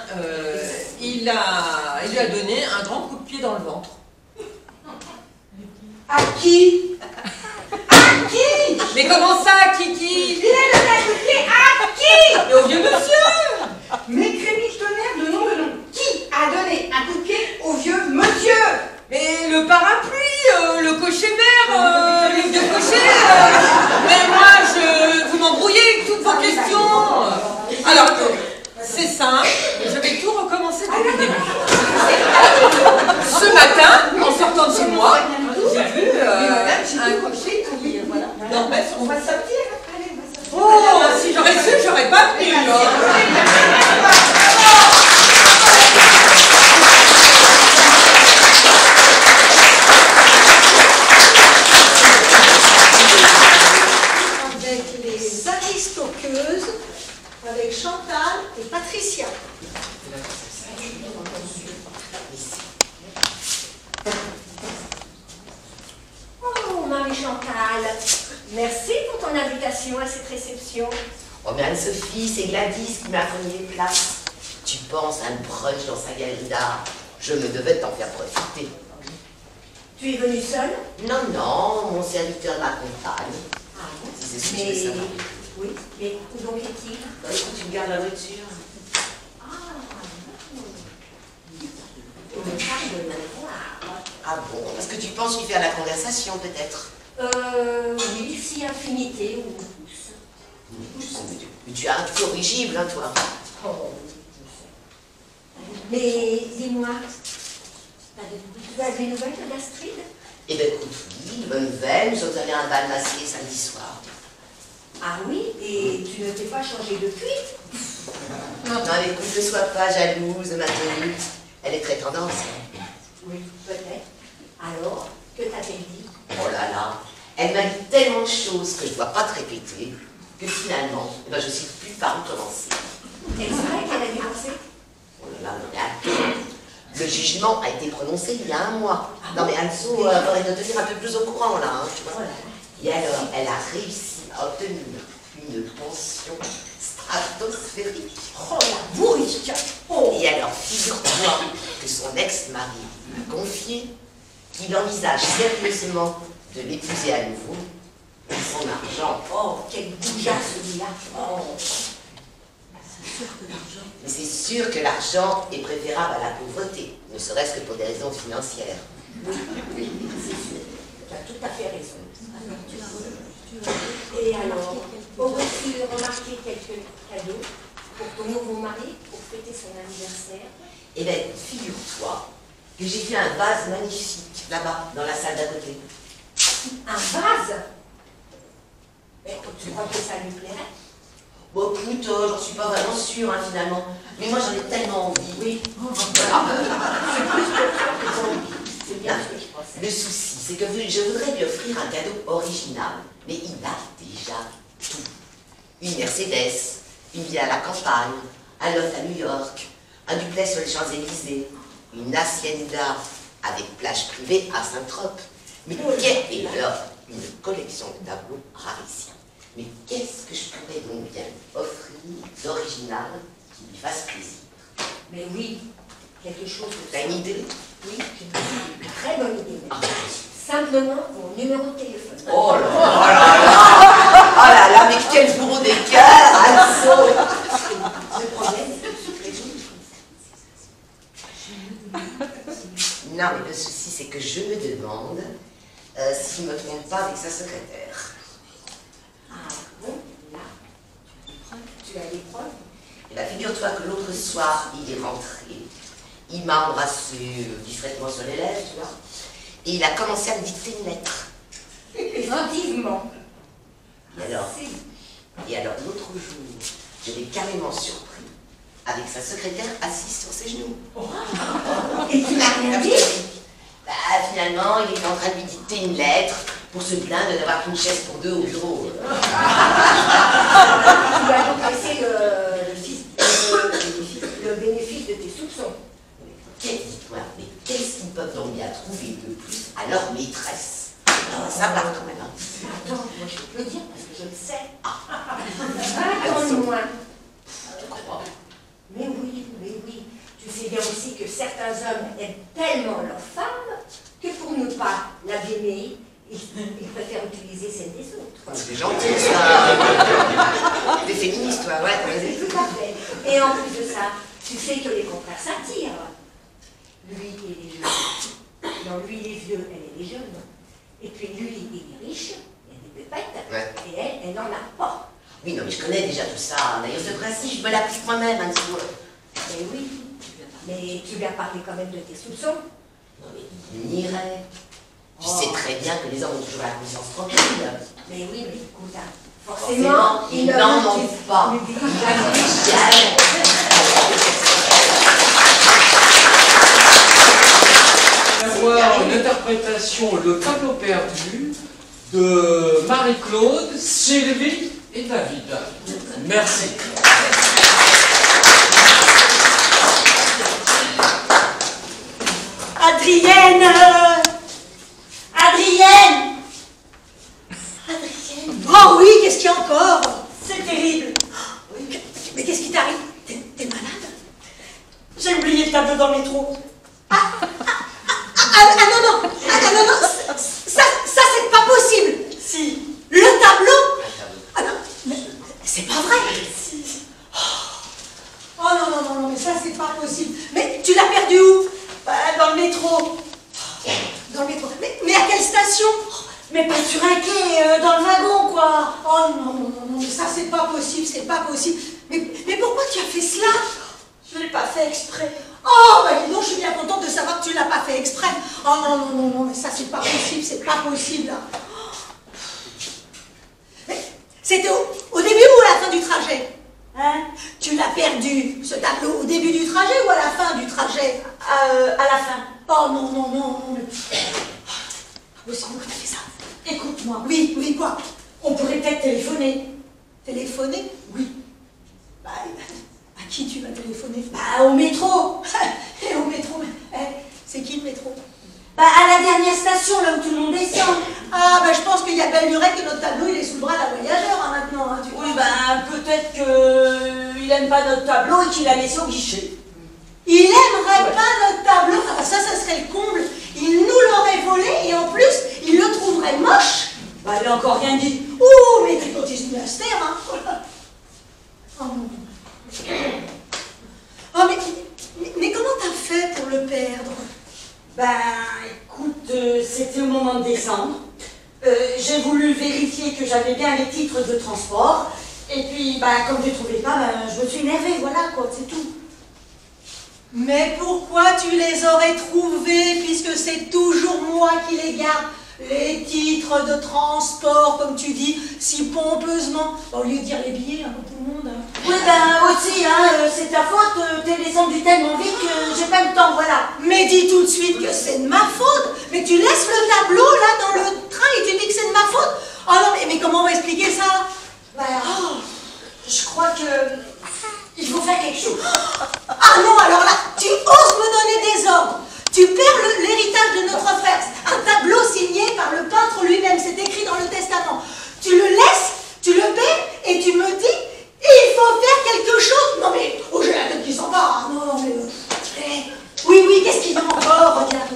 il lui a donné un grand coup de pied dans le ventre. À qui? À qui? Mais comment ça, Kiki? Il a donné un coup de pied à qui? Mais au vieux monsieur. Mais crédit tonnerre de nom de nom. Qui a donné un coup de pied au vieux monsieur? Mais le parapluie, le cocher vert, le vieux cocher. Mais moi, vous m'embrouillez avec toutes vos questions. Alors, c'est simple, je vais tout recommencer depuis le début. Ce matin, en sortant de chez moi, j'ai vu un cocher qui, voilà, dormait sur On son va sac. sortir. Allez, on va sortir. Oh, si j'aurais su, j'aurais pas venu. Avec les aristoqueuses, avec Chantal et Patricia. Oh, Marie-Chantal, merci pour ton invitation à cette réception. Oh, mais Anne-Sophie, c'est Gladys qui m'a fourni les places. Tu penses à un brunch dans sa galerie d'art? Je me devais t'en faire profiter. Tu es venue seule? Non, non, mon serviteur m'accompagne. Ah bon? Si c'est ce que tu veux savoir. Oui, mais où donc est-il? Bah, écoute, tu me gardes la voiture. Ah bon? Est-ce que tu penses lui faire la conversation, peut-être? Oui, si affinité ou pouce. Mais tu es un peu corrigible, hein, toi. Oh, mais dis-moi, tu as des nouvelles de l'Astrid? Eh bien, écoute, oui, bonne nouvelle, nous sommes allés à un bal masqué samedi soir. Ah oui, et tu ne t'es pas changée depuis? Non, mais écoute, ne sois pas jalouse de ma tenue. Elle est très tendance. Oui, peut-être. Alors, que t'a-t-elle dit? Oh là là, elle m'a dit tellement de choses que je ne dois pas te répéter, que finalement, eh ben, je ne sais plus par où commencer. Est-ce vrai qu'elle a divorcé? Oh là là, non, mais attends. Le jugement a été prononcé il y a un mois. Non mais Anso, faudrait te tenir un peu plus au courant là, hein, tu vois. Et alors, elle a réussi à obtenir une pension stratosphérique. Oh la bourrique! Oh. Et alors, figure-toi que son ex-mari m'a confié qu'il envisage sérieusement de l'épouser à nouveau pour son argent. Oh, quel goujat celui-là! Oh. Mais c'est sûr que l'argent est préférable à la pauvreté, ne serait-ce que pour des raisons financières. Oui, c'est sûr. Tu as tout à fait raison. Et alors, aurais-tu remarqué quelques cadeaux pour ton nouveau mari, pour fêter son anniversaire? Eh bien, figure-toi que j'ai vu un vase magnifique là-bas, dans la salle d'à côté. Un vase? Mais tu crois que ça lui plairait? Bon, écoute, j'en suis pas vraiment sûre, hein, finalement. Mais moi, j'en ai tellement envie. Oui. Voilà. C'est bien ce que je pensais. Le souci, c'est que je voudrais lui offrir un cadeau original. Mais il a déjà tout. Une Mercedes, une villa à la campagne, un loft à New York, un duplex sur les Champs-Élysées, une hacienda avec plage privée à Saint-Trope. Mais et alors, une collection de tableaux rarissimes. Mais qu'est-ce que je pourrais donc bien offrir d'original qui lui fasse plaisir? Mais oui, quelque chose de T'as une idée? Oui, j'ai une très bonne idée. Simplement mon numéro de téléphone. Oh là là! Oh là là, mais quel bourreau des cœurs, Also! Le problème, c'est que ce réseau, Non, mais le souci, c'est que je me demande s'il ne me trompe pas avec sa secrétaire. ah bon, là, tu as des preuves? Eh bien, figure-toi que l'autre soir, il est rentré. Il m'a embrassé discrètement sur les lèvres, tu vois. Et il a commencé à me dicter une lettre. Effectivement. Et alors, l'autre jour, je l'ai carrément surpris avec sa secrétaire assise sur ses genoux. Et tu n'as rien dit? Bah, finalement, il était en train de lui dicter une lettre pour se plaindre de n'avoir qu'une chaise pour deux au bureau. Tu vas donc laisser le bénéfice de tes soupçons. Dis-toi, mais qu'est-ce qu'ils peuvent donc bien trouver de plus à leur maîtresse? Ça part quand même. Hein. Attends, moi je peux te le dire parce que je le sais. Attends-moi. Tu crois? Mais oui. Tu sais bien aussi que certains hommes aiment tellement leur femme que pour ne pas l'abîmer, ils préfèrent utiliser celle des autres. C'est gentil, ça. Des féministes, toi, ouais, t'as raison. Tout à fait. Et en plus de ça, tu sais que les contraires s'attirent. Lui et les jeunes. Non, lui il est vieux, elle est jeune. Et puis lui il est riche, il a des pépettes. Ouais. Et elle n'en a pas. Oui, non, mais je connais déjà tout ça. D'ailleurs, ce principe, je me l'applique moi-même un petit peu. Mais oui. Mais tu lui as parlé quand même de tes soupçons. Non, mais il nierait. Tu sais très bien que les hommes ont toujours la conscience tranquille. Mais oui, mais écoute, hein, Forcément, ils n'en mentent pas. Jamais. Avoir une interprétation, le tableau perdu de Marie-Claude, Sylvie et David. Merci. Adrienne! Oh oui, qu'est-ce qu'il y a encore? C'est terrible. Mais qu'est-ce qui t'arrive? T'es malade? J'ai oublié le tableau dans le métro. Non, ça c'est pas possible. Si. Le tableau? Ah non, mais c'est pas vrai. Si. Oh non, mais ça c'est pas possible. Mais tu l'as perdu où? Dans le métro. Dans le métro. Mais à quelle station? Mais pas sur un quai, dans le wagon, quoi. Oh non, mais ça c'est pas possible, c'est pas possible. Mais pourquoi tu as fait cela? Je l'ai pas fait exprès. Oh, bah dis donc, je suis bien contente de savoir que tu l'as pas fait exprès. Oh non, mais ça c'est pas possible, c'est pas possible. Mais c'était au début ou à la fin du trajet? Hein? Tu l'as perdu, ce tableau, au début du trajet ou à la fin du trajet? À la fin. Oh non. Où est-ce que tu as fait ça? Écoute-moi. Oui, quoi? On pourrait peut-être téléphoner. Téléphoner? Oui. Bah, à qui tu vas téléphoner? Bah, au métro. Et au métro, c'est qui le métro? Bah, à la dernière station, là où tout le monde descend. Ah, bah, je pense qu'il y a belle lurette que notre tableau, il est sous le bras d'un voyageur, hein, maintenant. Hein, oui, bah, peut-être qu'il aime pas notre tableau et qu'il l'a laissé au guichet. Il aimerait pas notre tableau? Ah, bah, ça serait le comble. Il nous l'aurait volé et en plus, il le trouverait moche. Bah, il a encore rien dit. Ouh, mais t'es quand il se mystère, hein. Oh non. Oh, mais comment t'as fait pour le perdre? Ben, écoute, c'était au moment de descendre. J'ai voulu vérifier que j'avais bien les titres de transport. Et puis, ben, comme je ne trouvais pas, ben, je me suis énervée, voilà, quoi, c'est tout. Mais pourquoi tu les aurais trouvés, puisque c'est toujours moi qui les garde? les titres de transport, comme tu dis, si pompeusement, au lieu de dire les billets, un peu tout le monde. Oui, ben aussi, hein, c'est ta faute, t'es descendu tellement vite que j'ai pas le temps, voilà. Mais dis tout de suite que c'est de ma faute. Mais tu laisses le tableau là dans le train et tu dis que c'est de ma faute. Oh non, mais comment on va expliquer ça? Je crois que il faut faire quelque chose. Ah non, alors là, tu oses me donner des ordres. Tu perds l'héritage de notre frère. Un tableau signé par le peintre lui-même, c'est écrit dans le testament. Tu le laisses, tu le perds et tu me dis, il faut faire quelque chose. Non mais, oh j'ai la tête qui s'en va. Non mais, oui, qu'est-ce qu'il y a encore? Regarde.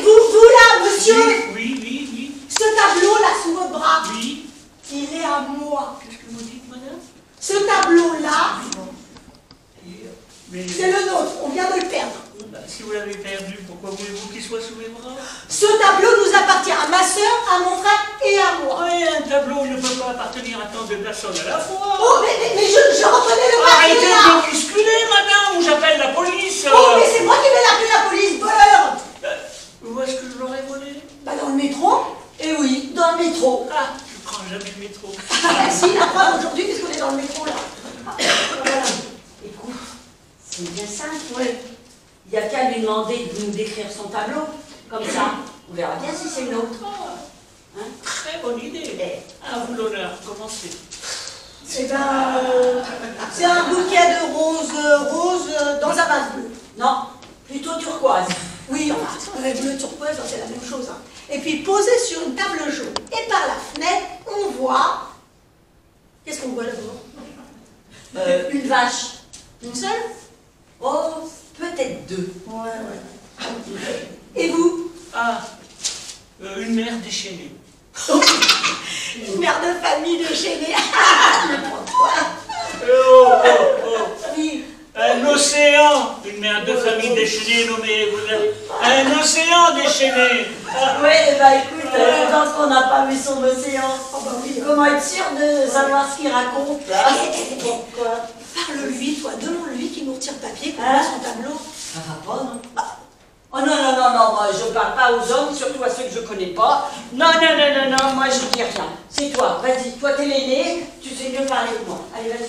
Vous là, monsieur. Oui. Ce tableau là sous votre bras. Oui. Il est à moi. Qu'est-ce que vous dites, madame? Ce tableau-là, Mais c'est le nôtre, on vient de le perdre. si vous l'avez perdu, pourquoi voulez-vous qu'il soit sous mes bras? Ce tableau nous appartient à ma soeur, à mon frère et à moi. Oui, un tableau ne peut pas appartenir à tant de personnes à la fois. Oh, mais je reconnais le papier Arrêtez là. de me bousculer, madame, ou j'appelle la police. Oh, mais c'est moi qui vais l'appeler la police, voleur. Où est-ce que je l'aurais volé? Bah dans le métro. Eh oui, dans le métro. Ah, je prends jamais le métro. Ah si, la preuve aujourd'hui, puisqu'on est dans le métro là. Voilà. Écoute, c'est bien simple. Ouais. Il n'y a qu'à lui demander de nous décrire son tableau. Comme ça, on verra bien si c'est le nôtre. Hein? Très bonne idée. À vous l'honneur, commencez. C'est un bouquet de roses dans un vase bleu. Non, plutôt turquoise. Oui, enfin, bleu turquoise, c'est la même chose. Hein. Et puis posé sur une table jaune. Et par la fenêtre, on voit... Qu'est-ce qu'on voit d'abord? Une vache. Une seule? Oh, peut-être deux. Ouais. Et vous? Ah, une mère déchaînée. Une mère de famille déchaînée. Oui. Un océan, une mère de famille déchaînée nommée, un océan déchaîné. Oui, bah écoute, tant qu'on n'a pas vu son océan, comment être sûr de savoir ce qu'il raconte là? Pourquoi? Parle-lui, toi, demande-lui qu'il nous retire papier, qu'on voit son tableau. Ça va pas, non? Oh non, moi je parle pas aux hommes, surtout à ceux que je connais pas. Non, moi je dis rien. C'est toi, vas-y, toi t'es l'aîné, tu sais mieux parler que moi. Allez, vas-y.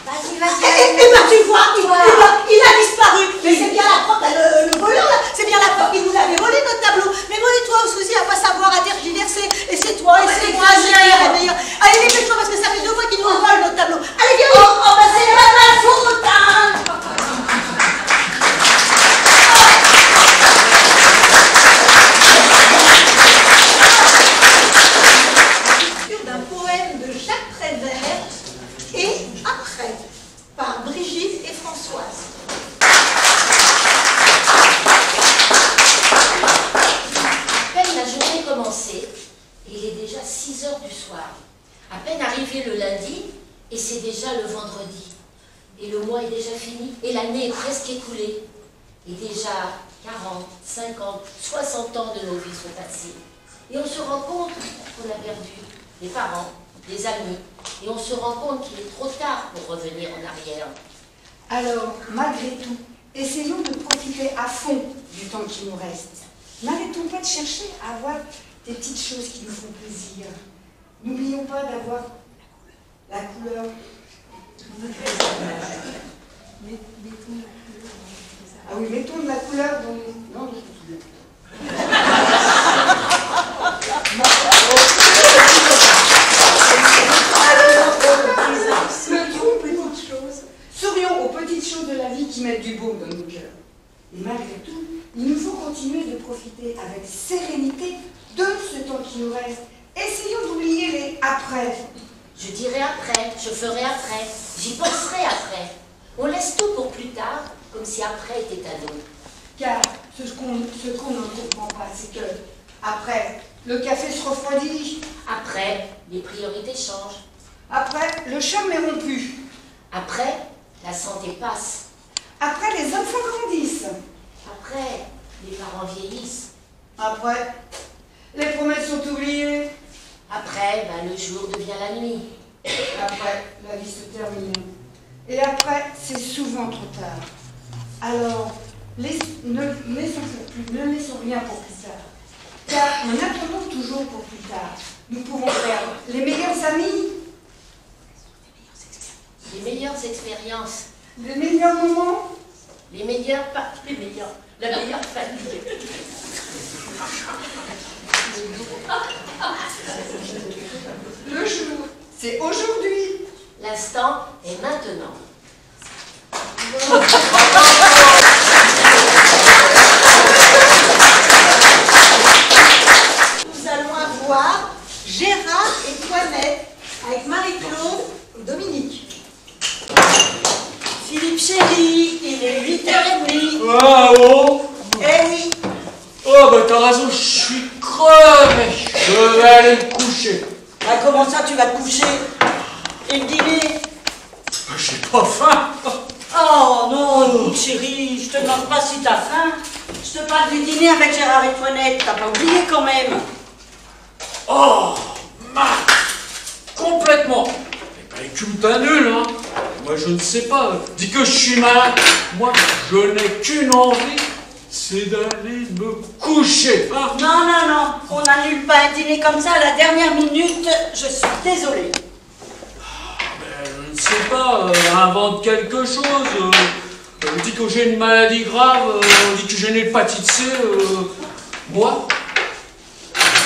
Eh ben tu vois, il a disparu. Mais c'est bien la preuve, le voleur là, c'est bien la preuve qu'il nous avait volé notre tableau. Mais moi et toi, au souci à pas savoir, à tergiverser. Et c'est toi, et c'est moi, c'est meilleur. Allez, dépêche-toi parce que ça fait 2 fois qu'il nous vole notre tableau. Allez, viens. Oh, bah c'est pas ma faute, hein. D'un poème de Jacques Prévert et Après, par Brigitte et Françoise. À peine la journée commencée, et il est déjà 6 heures du soir. À peine arrivé le lundi, et c'est déjà le vendredi. Et le mois est déjà fini, et l'année est presque écoulée. Et déjà 40, 50, 60 ans de nos vies sont passés. Et on se rend compte qu'on a perdu des parents, des amis, et on se rend compte qu'il est trop tard pour revenir en arrière. Alors, malgré tout, essayons de profiter à fond du temps qui nous reste. N'arrêtons pas de chercher à avoir des petites choses qui nous font plaisir. N'oublions pas d'avoir la couleur. Ah oui, mettons de la couleur dans... Non, sourions aux petites choses de la vie qui mettent du baume dans nos cœurs. Et malgré tout, il nous faut continuer de profiter avec sérénité de ce temps qui nous reste. Essayons d'oublier les après. Je dirai après, je ferai après, j'y penserai après. On laisse tout pour plus tard, comme si après était à nous. Car ce qu'on ne comprend pas, c'est que après, le café se refroidit. Après, les priorités changent. Après, le charme est rompu. Après, la santé passe. Après, les enfants grandissent. Après, les parents vieillissent. Après, les promesses sont oubliées. Après, le jour devient la nuit. Après, la vie se termine. Et après, c'est souvent trop tard. Alors, Ne laissons rien pour plus tard. Car en attendant toujours pour plus tard, nous pouvons perdre les meilleurs amis, Les meilleures expériences, les meilleurs moments, la meilleure famille. le jour. C'est aujourd'hui. L'instant est maintenant. Nous allons avoir Gérard et Toinette avec Marie-Claude et Dominique. Philippe chéri, il est 8h30. Ah oh. Eh oui. Oh bah t'as raison, je suis crevé. Je vais aller me coucher. Bah comment ça tu vas te coucher? Et le dîner? J'ai pas faim. Oh non, chérie, je te demande pas si t'as faim. Je te parle du dîner avec Gérard et Toinette, t'as pas oublié quand même. Oh, complètement. Et tu me nul, hein. Moi je ne sais pas. Dis que je suis malade. Moi je n'ai qu'une envie, c'est d'aller me coucher. Hein. Non, on n'annule pas un dîner comme ça à la dernière minute, je suis désolée. Je ne sais pas, invente quelque chose. Dis que j'ai une maladie grave, dis que j'ai une hépatite C. Moi,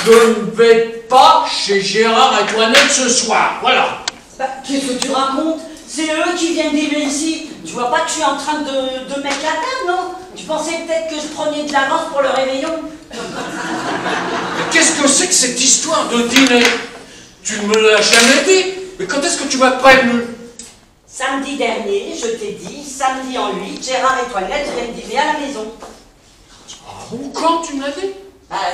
je ne vais pas chez Gérard et Toinette ce soir. Voilà. Bah, qu'est-ce que tu racontes? C'est eux qui viennent dîner ici. Tu vois pas que je suis en train de mettre la table, non? Tu pensais peut-être que je prenais de l'avance pour le réveillon? Mais qu'est-ce que c'est que cette histoire de dîner? Tu ne me l'as jamais dit. Mais quand est-ce que tu m'as prévenu? Samedi dernier, je t'ai dit, samedi en 8, Gérard et Toinette viennent dîner à la maison. Ah bon, quand tu me l'as dit?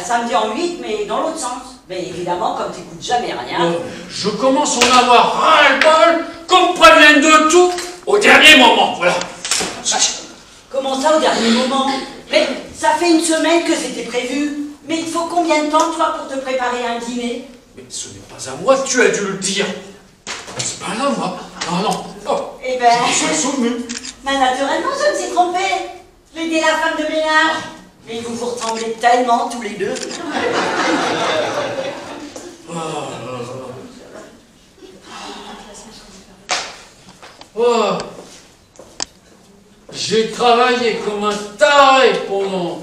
Samedi en 8, mais dans l'autre sens. Mais évidemment, comme tu n'écoutes jamais rien. Je commence à en avoir ras-le-bol, qu'on me prévienne de tout au dernier moment, voilà. Comment ça, au dernier moment? Mais ça fait une semaine que c'était prévu. Mais il faut combien de temps, toi, pour te préparer un dîner? Mais ce n'est pas à moi que tu as dû le dire. C'est pas là, moi. Non. Oh. Eh ben... Je suis soumis. Mais naturellement, je me suis trompée. J'ai dit la femme de ménage. Mais vous vous ressemblez tellement, tous les deux. Oh. J'ai travaillé comme un taré pendant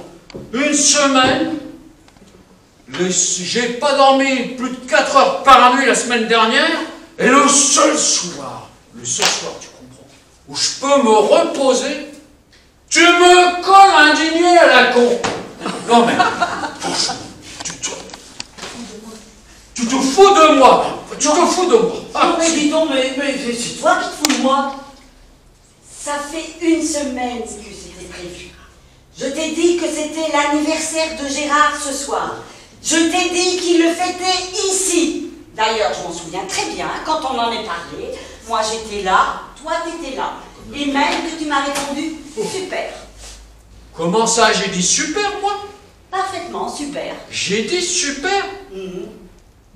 une semaine. J'ai pas dormi plus de 4 heures par nuit la semaine dernière. Et le seul soir, tu comprends, où je peux me reposer, tu me colles un dîner à la con. Non mais, franchement, tu te fous de moi. Tu te fous de moi. Non mais dis donc, mais c'est toi qui te fous de moi. Ça fait une semaine que c'était prévu. Je t'ai dit que c'était l'anniversaire de Gérard ce soir. Je t'ai dit qu'il le fêtait ici. D'ailleurs, je m'en souviens très bien, quand on en est parlé, moi j'étais là, toi t'étais là. Et même que tu m'as répondu, super. Comment ça, j'ai dit super, moi? Parfaitement, super. J'ai dit super?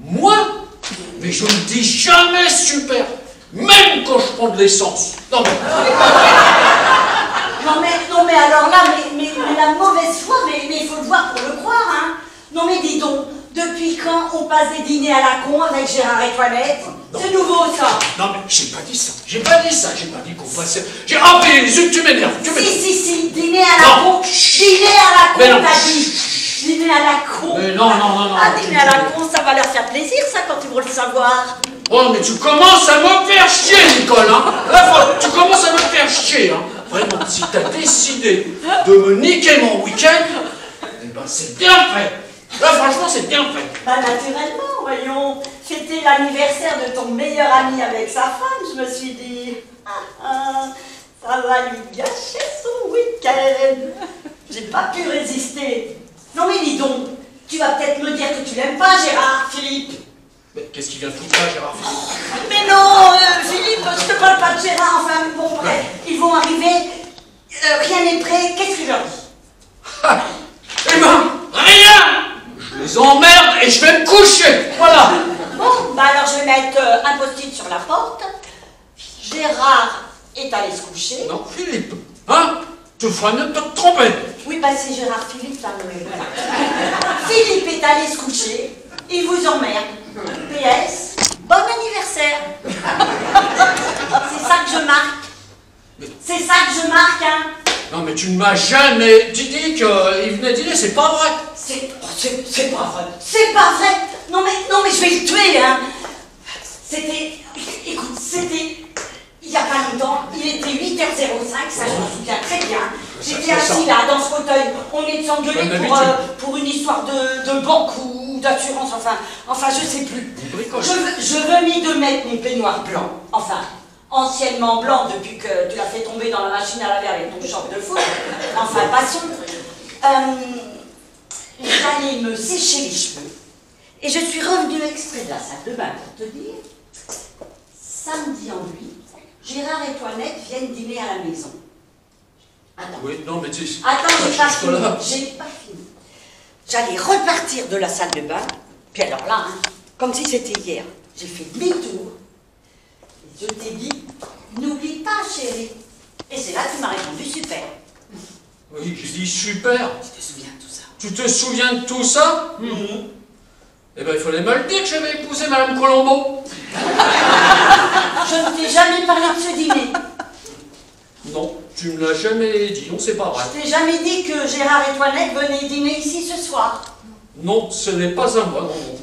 Moi? Mais je ne dis jamais super, même quand je prends de l'essence. Non mais... non mais alors là, mais la mauvaise foi, mais il faut le voir pour le croire, hein. Non mais dis donc, depuis quand on passe des dîners à la con avec Gérard et Toinette? C'est nouveau ça. Non mais j'ai pas dit ça, j'ai pas dit qu'on passait... Ah mais zut, tu m'énerves, Si, dîner à la con, dîner à la con, t'as dit. Dîner à la con. Mais non. Dîner à la con, ça va leur faire plaisir ça quand ils vont le savoir. Oh mais tu commences à me faire chier, Nicole, hein. Là, tu commences à me faire chier, hein. Vraiment, si t'as décidé de me niquer mon week-end, eh ben c'est bien fait. Là, franchement, c'est bien fait. Bah, naturellement, voyons. Fêter l'anniversaire de ton meilleur ami avec sa femme, je me suis dit, ça va lui gâcher son week-end. J'ai pas pu résister. Non mais dis donc, tu vas peut-être me dire que tu l'aimes pas, Gérard, Philippe. Mais qu'est-ce qu'il vient foutre là, Gérard? Mais non, Philippe, je te parle pas de Gérard, enfin, bon, bref, ils vont arriver, rien n'est prêt, qu'est-ce que je leur dis? Eh ben, rien! Je les emmerde et je vais me coucher, voilà. Bon, bah alors je vais mettre un post-it sur la porte. Gérard est allé se coucher. Non, Philippe, hein? Tu feras ne pas te tromper. Oui, bah c'est Gérard Philippe, là, voilà. Philippe est allé se coucher, il vous emmerde. PS, bon anniversaire. C'est ça que je marque. C'est ça que je marque, hein. Non, mais tu ne m'as jamais dit qu'il venait dîner, c'est pas vrai. C'est pas vrai. C'est pas vrai. Non mais je vais le tuer, hein. C'était, écoute, c'était il y a pas longtemps, il était 8h05, ça je m'en souviens très bien. J'étais assis là, dans ce fauteuil, on est s'engueuler pour une histoire de banque ou d'assurance, enfin je sais plus. Je venais de mettre mon peignoir blanc, enfin, anciennement blanc depuis que tu l'as fait tomber dans la machine à laver avec ton short de foot, enfin passons. J'allais me sécher les cheveux, et je suis revenue exprès de la salle de bain pour te dire, samedi en nuit, Gérard et Toinette viennent dîner à la maison. Attends. Oui, non, mais tu... Attends, j'ai pas fini. J'allais repartir de la salle de bain, puis alors là, hein, comme si c'était hier, j'ai fait demi-tour, et je t'ai dit, n'oublie pas, chérie. Et c'est là que tu m'as répondu, super. Oui, j'ai dit super. Tu te souviens de tout ça? Tu te souviens de tout ça? Eh ben, il fallait me le dire que j'avais épousé Madame Colombo. Je ne t'ai jamais parlé de ce dîner. Non, tu me l'as jamais dit, non, c'est pas vrai. Je t'ai jamais dit que Gérard et Toinette venaient dîner ici ce soir. Non, ce n'est pas un moi, non.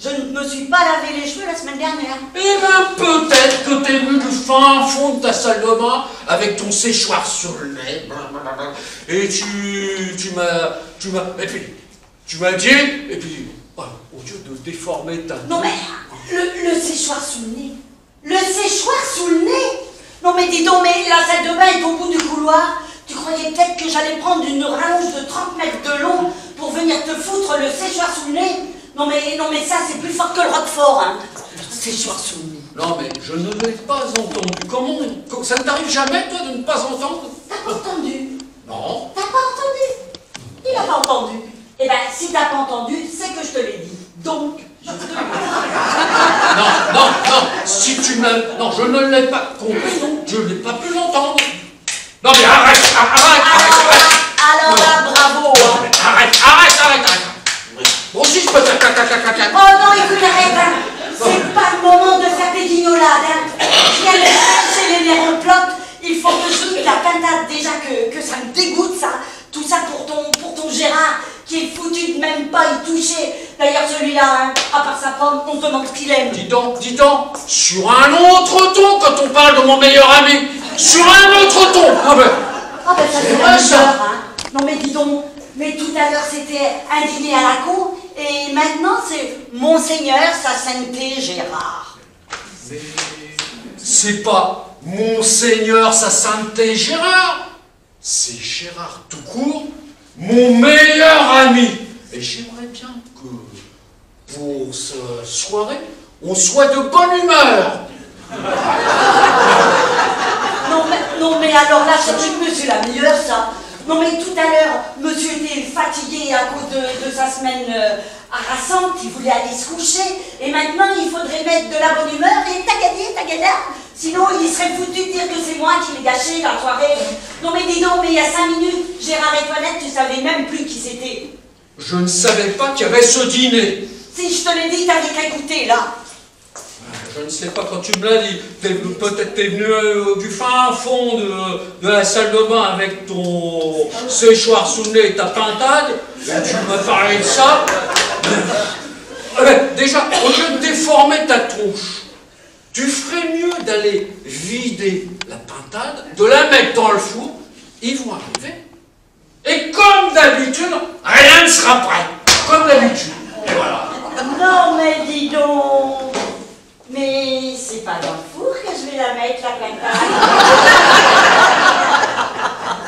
Je ne me suis pas lavé les cheveux la semaine dernière. Eh ben, peut-être que t'es venu du fin fond de ta salle de bain avec ton séchoir sur le nez. Et tu m'as... Et puis, tu m'as dit, et puis... Au lieu de déformer ta... Non mais, le séchoir sous le nez. Le séchoir sous le nez. Non mais dis donc, mais la salle de bain est au bout du couloir. Tu croyais peut-être que j'allais prendre une rallonge de 30 mètres de long pour venir te foutre le séchoir sous le nez? Non mais ça c'est plus fort que le Roquefort, hein. Le séchoir sous le nez. Non mais je ne l'ai pas entendu. Comment ça ne t'arrive jamais, toi, de ne pas entendre? T'as pas entendu? Non. T'as pas entendu? Il a pas entendu. Eh ben, si t'as pas entendu, c'est que je te l'ai dit. Donc, je te le dis. Non, si tu m'as... Non, je ne l'ai pas compris, donc je n'ai pas pu l'entendre. Non mais arrête. Alors là, bravo, hein. Arrête. Moi aussi, je peux... Oh non, écoute, arrête, hein. C'est pas le moment de faire des guignolades, hein. Je viens de chercher les nerfs en plot. Il faut que je dise la pintade déjà que ça me dégoûte, ça. Tout ça pour ton Gérard, qui est foutu de même pas y toucher. D'ailleurs, celui-là, hein, à part sa pomme, on se demande ce qu'il aime. Dis donc, sur un autre ton quand on parle de mon meilleur ami. Sur un autre ton. Ah ben ça c'est la meilleure, hein. Non mais dis donc, mais tout à l'heure c'était un dîner à la cour, et maintenant c'est Monseigneur sa sainteté Gérard. Mais c'est pas Monseigneur sa sainteté Gérard. C'est Gérard tout court, mon meilleur ami. Et j'aimerais bien que, pour cette soirée, on soit de bonne humeur. Non mais alors là, c'est la meilleure, ça. Non mais tout à l'heure, monsieur était fatigué à cause de sa semaine harassante, il voulait aller se coucher, et maintenant il faudrait mettre de la bonne humeur, et tagada. Sinon, il serait foutu de dire que c'est moi qui l'ai gâché la soirée. Non mais dis donc, mais il y a 5 minutes, Gérard et Toinette, tu savais même plus qui c'était. Je ne savais pas qu'il y avait ce dîner. Si je te l'ai dit, t'avais qu'à écouter, là. Je ne sais pas quand tu me l'as dit. Peut-être t'es venu du fin fond de la salle de bain avec ton séchoir sous le nez et ta pintade. Et tu m'as parlé de ça. Déjà, au lieu de déformer ta tronche, tu ferais mieux d'aller vider la pintade, de la mettre dans le four, ils vont arriver. Et comme d'habitude, rien ne sera prêt. Comme d'habitude. Et voilà. Non mais dis donc. Mais c'est pas dans le four que je vais la mettre, la pintade.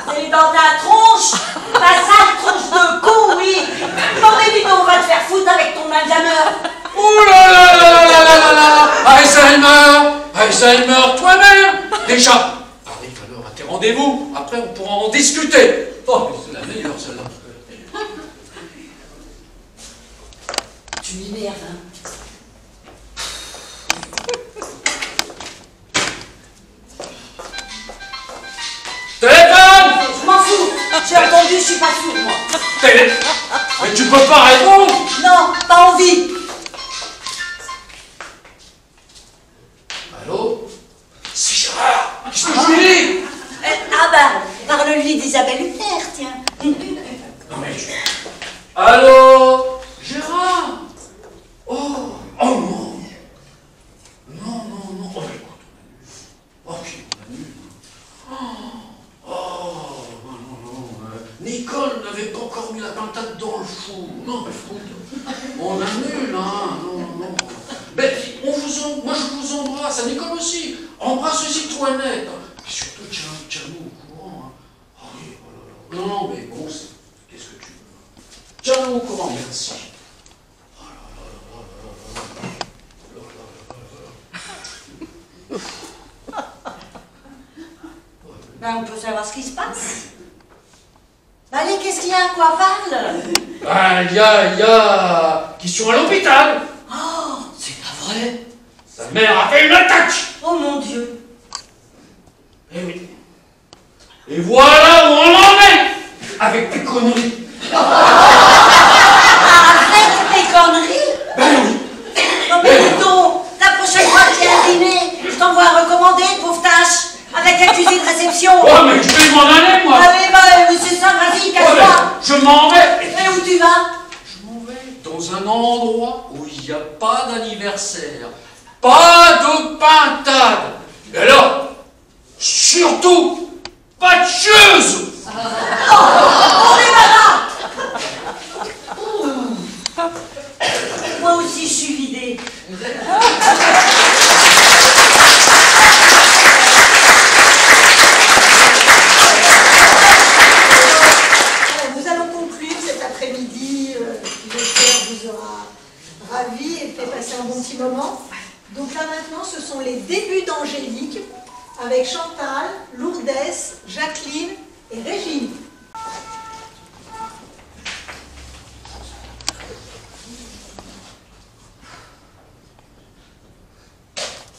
C'est dans ta tronche. Ta sale tronche de con, oui. Non mais dis donc, on va te faire foutre avec ton Alzheimer. Ouh là là là là là là. Alzheimer, toi-même. Déjà, arrive alors à tes rendez-vous. Après, on pourra en discuter. Oh, mais c'est la meilleure, celle-là. Tu m'énerves, hein. Téléphone! Je m'en suis pas sourde, moi. Mais tu peux pas répondre. Non, pas envie. Allô? C'est Gérard. Qu'est-ce que je lui dis? Ah bah, parle-lui d'Isabelle Huppert, tiens. Non mais... Allô? Gérard? Oh non. Non. Oh, mais écoute, on annule. Ok, on annule. Non. Nicole n'avait pas encore mis la pintade dans le four. Non, mais écoute, on annule, hein. Non. Ben, moi je vous embrasse, à Nicole aussi. Embrasse aussi Toinette. Et surtout, tiens-nous au courant. Hein. Oh, oui, oh là là. Non, mais bon, qu'est-ce que tu veux? Tiens-nous au courant, merci. Ben, on peut savoir ce qui se passe. Allez, qu'est-ce qu'il y a? Quoi parle? Ben, il y a... qui sont à l'hôpital. Oh, c'est pas vrai. Sa mère a fait une attaque. Oh mon Dieu. Eh oui. Et voilà où on en est avec tes conneries. Arrête tes conneries. Ben oui. Oh, mais dis donc, la prochaine fois qu'il y a un dîner, je t'envoie un recommandé, pauvre tâche, avec accusé de réception. Oh, mais je vais m'en aller, moi. Allez, bah, c'est ça, vas-y, casse-toi. Je m'en vais. Et où tu vas? Je m'en vais dans un endroit où il n'y a pas d'anniversaire, pas de pintade. Et alors, surtout, pas de chieuse. On est là-bas. Moi aussi, je suis vidée. Nous allons conclure cet après-midi. J'espère vous aura ravi et fait passer un bon petit moment. Donc là maintenant, ce sont les débuts d'Angélique avec Chantal, Lourdes, Jacqueline et Régine.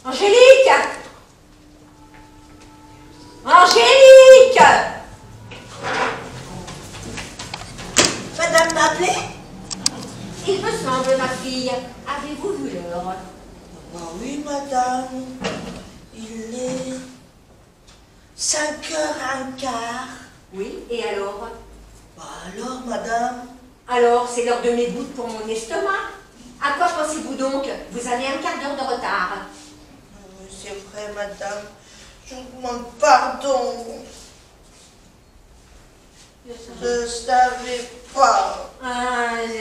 Angélique! Angélique! Madame m'a appelé? Il me semble, ma fille. Avez-vous vu l'heure? Ah oui, madame. Il est 5h15. Oui, et alors? Bah alors, madame? Alors, c'est l'heure de mes gouttes pour mon estomac. À quoi pensez-vous donc? Vous avez un quart d'heure de retard. Oui, c'est vrai, madame. Je vous demande pardon. Je savais pas. Ah, je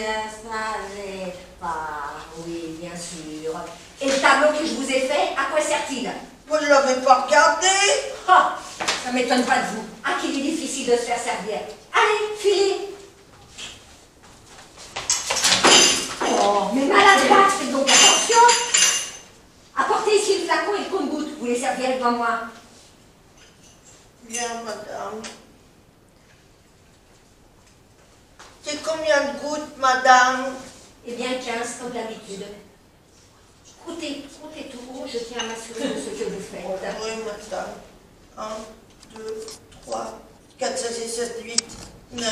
savais pas. Oui, bien sûr. Et le tableau que je vous ai fait, à quoi sert-il? Vous ne l'avez pas regardé? Ah, ça m'étonne pas de vous. Ah, qu'il est difficile de se faire servir. Allez, filez. Oh, mais maladroite, faites donc attention. Apportez ici le flacon et le compte-gouttes. Vous les servirez devant moi. Bien, madame. C'est combien de gouttes, madame? Eh bien, 15, comme d'habitude. Comptez tout. Je tiens à m'assurer de ce que vous faites. Oui, madame. 1, 2, 3, 4, 5, 6, 7, 8, 9,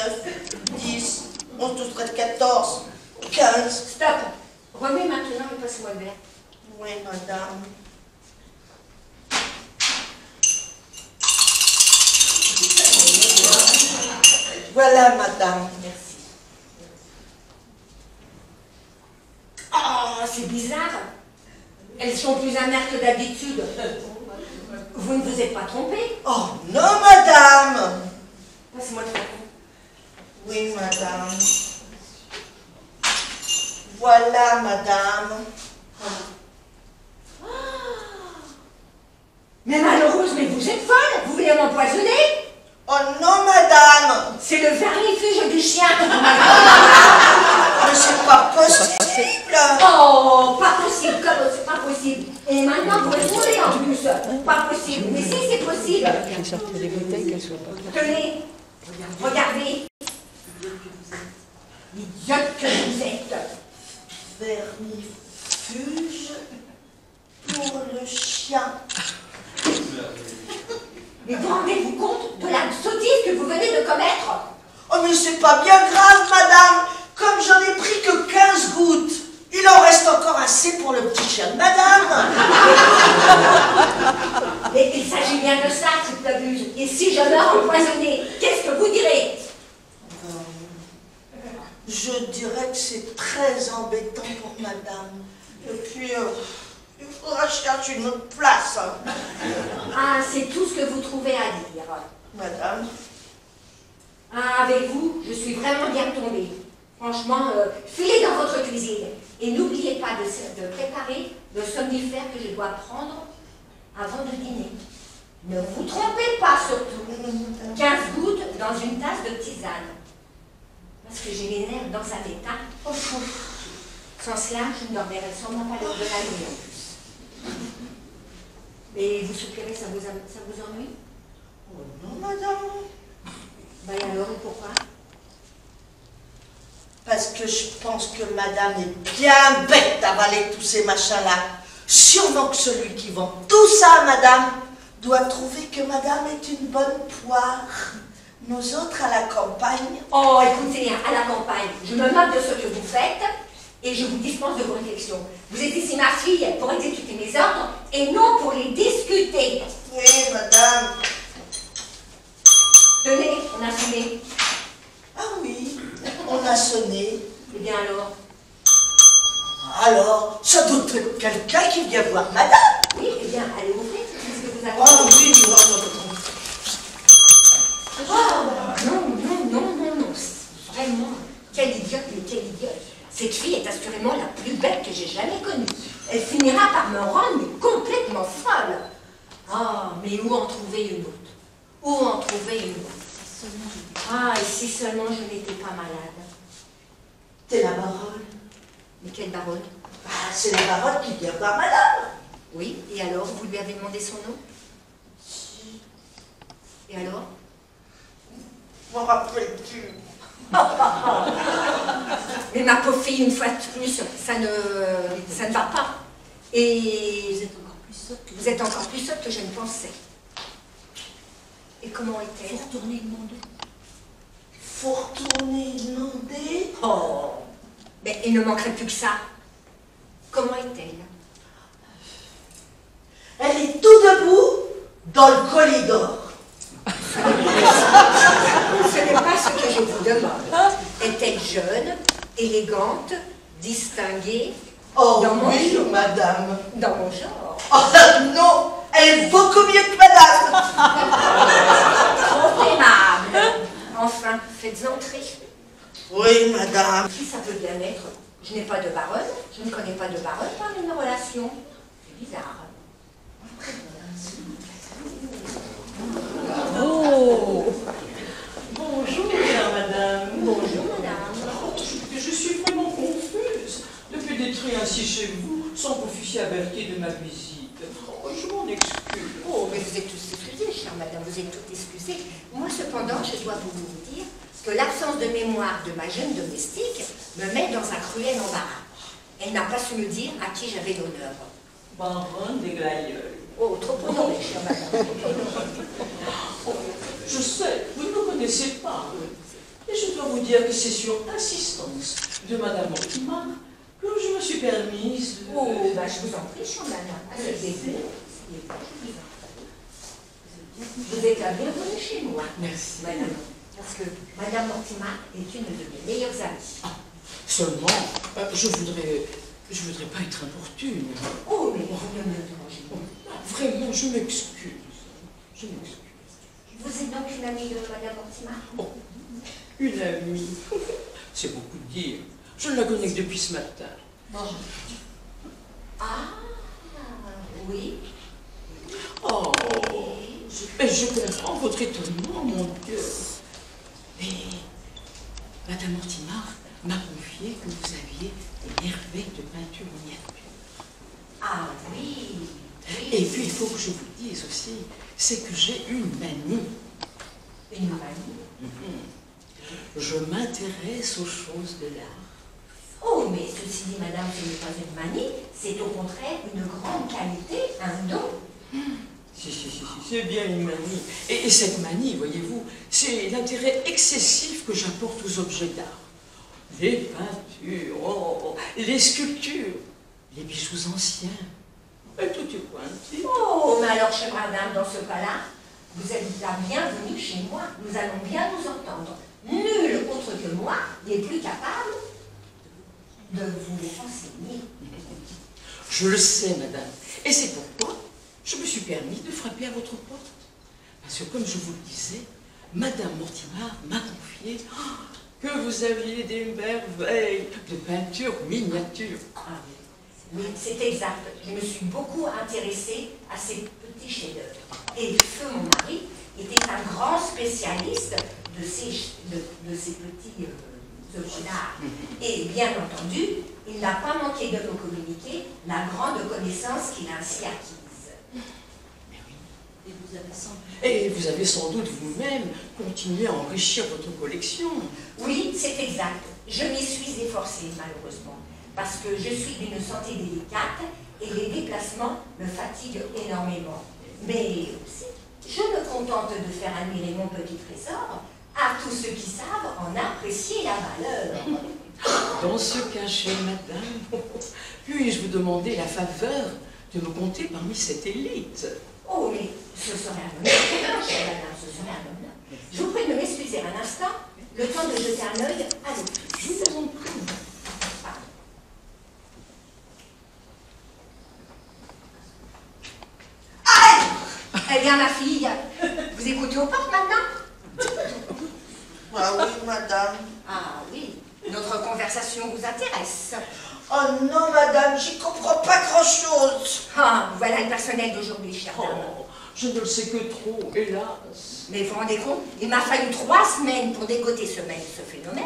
10, 11, 12, 13, 14, 15. Stop. Remets maintenant et passe-moi le verre. Oui, madame. Voilà, madame. Merci. Oh, c'est bizarre. Elles sont plus amères que d'habitude. Vous ne vous êtes pas trompé? Oh, non, madame. Passe-moi le flacon. Oui, madame. Voilà, madame. Mais malheureuse, mais vous êtes folle. Vous voulez m'empoisonner? Oh non, madame. C'est le vermifuge du chien que vous m'avez. Mais c'est pas possible. Oh, pas possible, comme c'est pas possible. Et maintenant, vous répondez en plus. Pas possible. Mais si, c'est possible. Tenez, regardez. L'idiote que vous êtes. Vermifuge pour le chien. Mais vous rendez-vous compte de la sottise que vous venez de commettre? Oh Oh, mais c'est pas bien grave, madame. Comme j'en ai pris que 15 gouttes, il en reste encore assez pour le petit chien de madame. Mais il s'agit bien de ça, tu t'abuses. Et si je meurs empoisonné, qu'est-ce que vous direz? Je dirais que c'est très embêtant pour madame. Et puis, il faudra chercher une autre place. Ah, c'est tout ce que vous trouvez à dire. Madame. Ah, avec vous, je suis vraiment bien tombée. Franchement, filez dans votre cuisine. Et n'oubliez pas de préparer le somnifère que je dois prendre avant de dîner. Ne vous trompez pas surtout. 15 gouttes dans une tasse de tisane. Parce que j'ai les nerfs dans un état. Ouf, ouf. Sans cela, je ne dormirai sûrement pas de la nuit en plus. Mais vous soupirez, ça vous ennuie? Oh non, madame. Ben alors, pourquoi? Parce que je pense que madame est bien bête d'avaler tous ces machins-là. Sûrement que celui qui vend tout ça à madame doit trouver que madame est une bonne poire. Nous autres à la campagne... Oh, écoutez, à la campagne, je me moque de ce que vous faites et je vous dispense de vos réflexions. Vous êtes ici ma fille pour exécuter mes ordres et non pour les discuter. Oui, madame. Tenez, on a sonné. Ah oui, on a sonné. Eh bien alors? Alors, ça doit être quelqu'un qui vient voir madame. Oui, eh bien, allez ouvrir, puisque vous avez... Oh oui, non, vraiment, quelle idiote, mais quelle idiote. Cette fille est assurément la plus bête que j'ai jamais connue. Elle finira par me rendre complètement folle. Ah, mais où en trouver une autre? Où en trouver une autre? Ah, et si seulement je n'étais pas malade. T'es la baronne. Mais quelle baronne? Ah, c'est la baronne qui vient voir madame. Oui, et alors, vous lui avez demandé son nom? Si. Et alors? Je m'en rappelle plus. Mais ma pauvre fille, une fois de plus, ça ne va pas. Et vous êtes encore plus sotte que je ne pensais. Et comment est-elle? Faut retourner demander. Faut retourner demander. Oh, mais il ne manquerait plus que ça. Comment est-elle? Elle est tout debout dans le corridor. Ce n'est pas ce que je vous demande. Est-elle jeune, élégante, distinguée? Oh dans oui, mon madame. Dans mon genre. Oh non, elle est beaucoup mieux que madame. Trop aimable. Enfin, faites entrer. Oui, madame. Qui ça peut bien être? Je n'ai pas de baronne, je ne connais pas de baronne parmi nos relations. C'est bizarre. Oh! Bonjour, chère madame. Bonjour, madame. Oh, je suis vraiment confuse de pénétrer ainsi chez vous sans que vous fussiez avertie de ma visite. Oh, je m'en excuse. Oh, mais vous êtes tous excusés, chère madame, vous êtes toutes excusées. Moi, cependant, je dois vous dire que l'absence de mémoire de ma jeune domestique me met dans un cruel embarras. Elle n'a pas su me dire à qui j'avais l'honneur. Baronne des Glaïeuls. Oh, trop honorée, chère madame. Oh, je sais, vous ne me connaissez pas. Et je dois vous dire que c'est sur insistance de madame Mortimer que je me suis permise de... Oh, bah, je vous en prie, chère madame. Asseyez-vous. Vous êtes la bienvenue chez moi. Merci. Madame. Parce que madame Mortimer est une de mes meilleures amies. Ah, seulement, je voudrais pas être importune. Oh, mais vous ne me dérangez pas. Vraiment, je m'excuse. Je m'excuse. Vous êtes donc une amie de madame Mortimer? Oh, une amie. C'est beaucoup de dire. Je ne la connais que depuis ce matin. Oh. Ah, oui. Oh, je comprends votre étonnement, mon Dieu. Mais madame Mortimer m'a confié que vous aviez des merveilles de peinture miniature. Ah oui. Et puis, il faut que je vous dise aussi, c'est que j'ai une manie. Une manie? Je m'intéresse aux choses de l'art. Oh, mais ceci dit, madame, ce n'est pas une manie, c'est au contraire une grande qualité, un don. Si. C'est bien une manie. Et cette manie, voyez-vous, c'est l'intérêt excessif que j'apporte aux objets d'art. Les peintures, les sculptures, les bijoux anciens. Et tout est pointu. Oh, mais alors, chère madame, dans ce cas-là, vous êtes la bienvenue chez moi. Nous allons bien nous entendre. Nul autre que moi n'est plus capable de vous les enseigner. Je le sais, madame. Et c'est pourquoi je me suis permis de frapper à votre porte. Parce que, comme je vous le disais, madame Mortimar m'a confié que vous aviez des merveilles de peinture miniature. Ah oui, c'est exact. Je me suis beaucoup intéressée à ces petits chefs-d'œuvre. Et feu mon mari était un grand spécialiste de ces petits objets d'art. Et bien entendu, il n'a pas manqué de nous communiquer la grande connaissance qu'il a ainsi acquise. Et vous avez sans doute vous-même continué à enrichir votre collection. Oui, c'est exact. Je m'y suis efforcée, malheureusement, parce que je suis d'une santé délicate et les déplacements me fatiguent énormément. Mais aussi, je me contente de faire admirer mon petit trésor à tous ceux qui savent en apprécier la valeur. Dans ce cas, chère madame, puis-je vous demander la faveur de me compter parmi cette élite? Oh, mais ce serait un honneur, chère madame, ce serait un honneur. Je vous prie de m'excuser un instant, le temps de jeter un œil à l'autrice. Je vous en prie. Eh bien, ma fille, vous écoutez aux portes maintenant? Ah oui, madame. Ah oui, notre conversation vous intéresse. Oh non, madame, j'y comprends pas grand-chose. Ah, voilà le personnel d'aujourd'hui, chère dame. Oh, je ne le sais que trop, hélas. Mais vous vous rendez compte, il m'a fallu 3 semaines pour dégoter ce phénomène.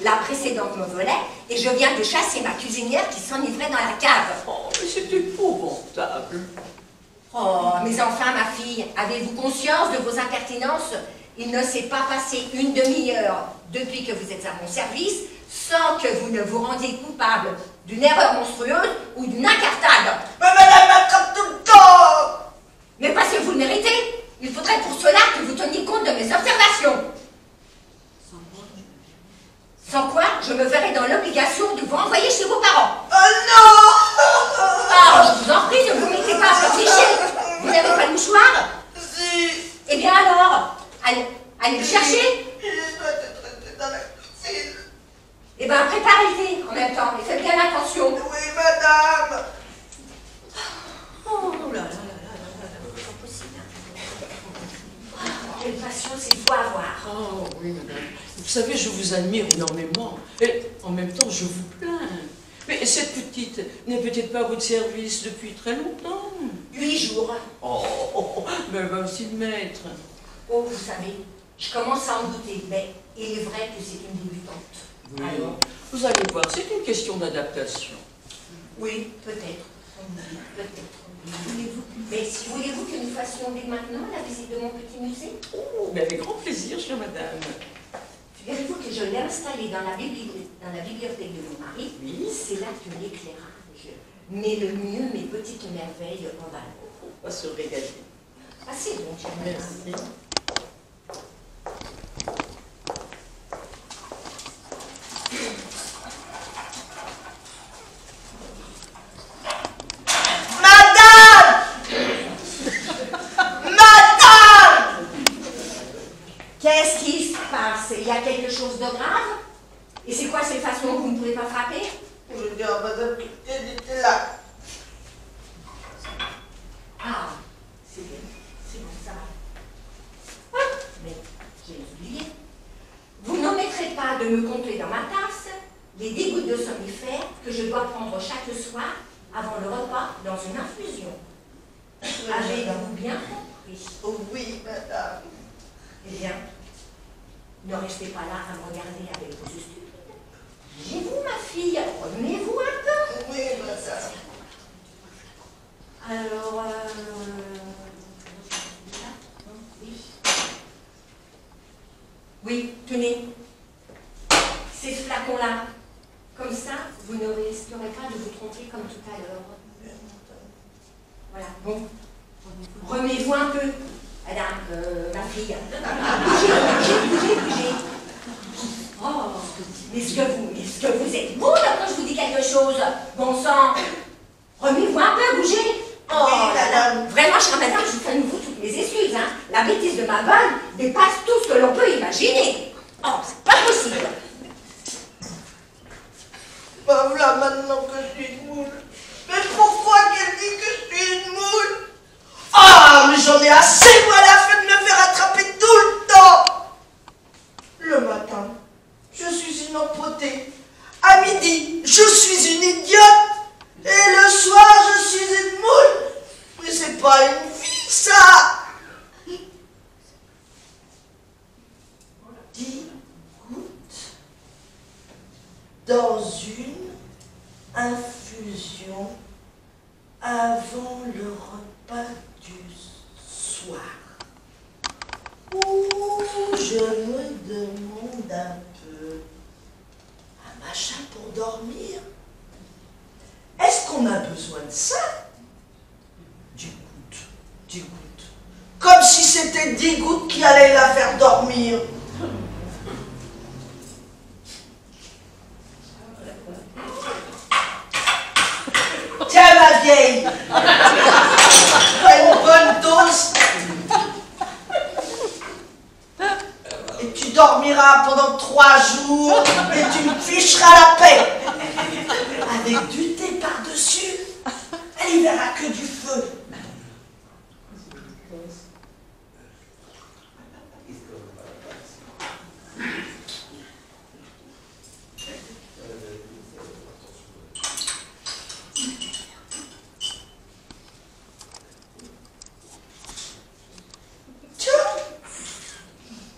La précédente me volait et je viens de chasser ma cuisinière qui s'enivrait dans la cave. Oh, mais c'est épouvantable. Oh, mais enfin, ma fille, avez-vous conscience de vos impertinences? Il ne s'est pas passé une demi-heure depuis que vous êtes à mon service sans que vous ne vous rendiez coupable d'une erreur monstrueuse ou d'une incartade. Mais madame m'attrape tout le temps. Mais parce que vous le méritez. Il faudrait pour cela que vous teniez compte de mes observations. Sans quoi, je me verrai dans l'obligation de vous renvoyer chez vos parents. Oh non. Ah, je vous en prie, ne vous mettez pas à réfléchir. Vous n'avez pas de mouchoir? Si. Eh bien alors, allez le chercher. Je dois te traiter dans la cuisine. Eh bien, préparez-les en même temps et faites bien attention. Oui, madame. Oh là là là là là, c'est pas possible. Quelle patience il faut avoir. Oh oui, madame. Vous savez, je vous admire énormément. Et en même temps, je vous plains. Mais cette petite n'est peut-être pas à votre service depuis très longtemps. 8 jours. Oh, mais elle va aussi le mettre. Oh, vous savez, je commence à en douter, mais il est vrai que c'est une débutante. Oui. Alors, Vous allez voir, c'est une question d'adaptation. oui, peut-être. Peut-être. Mais si voulez-vous que nous fassions dès maintenant la visite de mon petit musée? Oh, mais avec grand plaisir, chère madame. Figurez-vous que je l'ai installé dans la bibliothèque de mon mari. Oui. C'est là que l'éclairage met le mieux mes petites merveilles en valeur. On va se régaler. Ah, c'est bon, chère madame. Merci. Qu'est-ce qui se passe? Il y a quelque chose de grave? Et c'est quoi ces façons que vous ne pouvez pas frapper? Je veux dire, madame, qu'elle était là. Ah, c'est bien. C'est bon, ça va. Ah, mais j'ai oublié. Vous n'omettrez pas de me compter dans ma tasse les 10 gouttes de somnifère que je dois prendre chaque soir avant le repas dans une infusion. Avez-vous bien compris? Oh oui, madame. Eh bien, ne restez pas là à me regarder avec vos yeux stupides. Bougez-vous, ma fille, revenez-vous un peu. Oui, madame. Alors, oui. Oui, tenez. C'est ce flacon-là. Comme ça, vous ne risquerez pas de vous tromper comme tout à l'heure. Voilà, bon. Remettez-vous un peu. Madame, ma fille. Bougez. Oh, mais est-ce que vous êtes bon quand je vous dis quelque chose? Bon sang, remuez-vous un peu, bougez. Oh là là, vraiment, chère madame, je vous fais à nouveau toutes mes excuses, hein. La bêtise de ma bonne dépasse tout ce que l'on peut imaginer. Oh, c'est pas possible. Ben voilà maintenant que je suis une moule. Mais pourquoi qu'elle dit que je suis une moule? Ah, mais j'en ai assez, moi, à la fin de me faire attraper tout le temps. Le matin, je suis une empotée. À midi, je suis une idiote. Et le soir, je suis une moule. Mais c'est pas une vie, ça. 10 gouttes dans une infusion avant le repas du soir. Ouh, je me demande un peu. Un machin pour dormir? Est-ce qu'on a besoin de ça? 10 gouttes. Comme si c'était 10 gouttes qui allaient la faire dormir. Tiens, ma vieille, une bonne dose. Et tu dormiras pendant 3 jours et tu me ficheras la paix. Avec du thé par-dessus, elle y verra que du feu.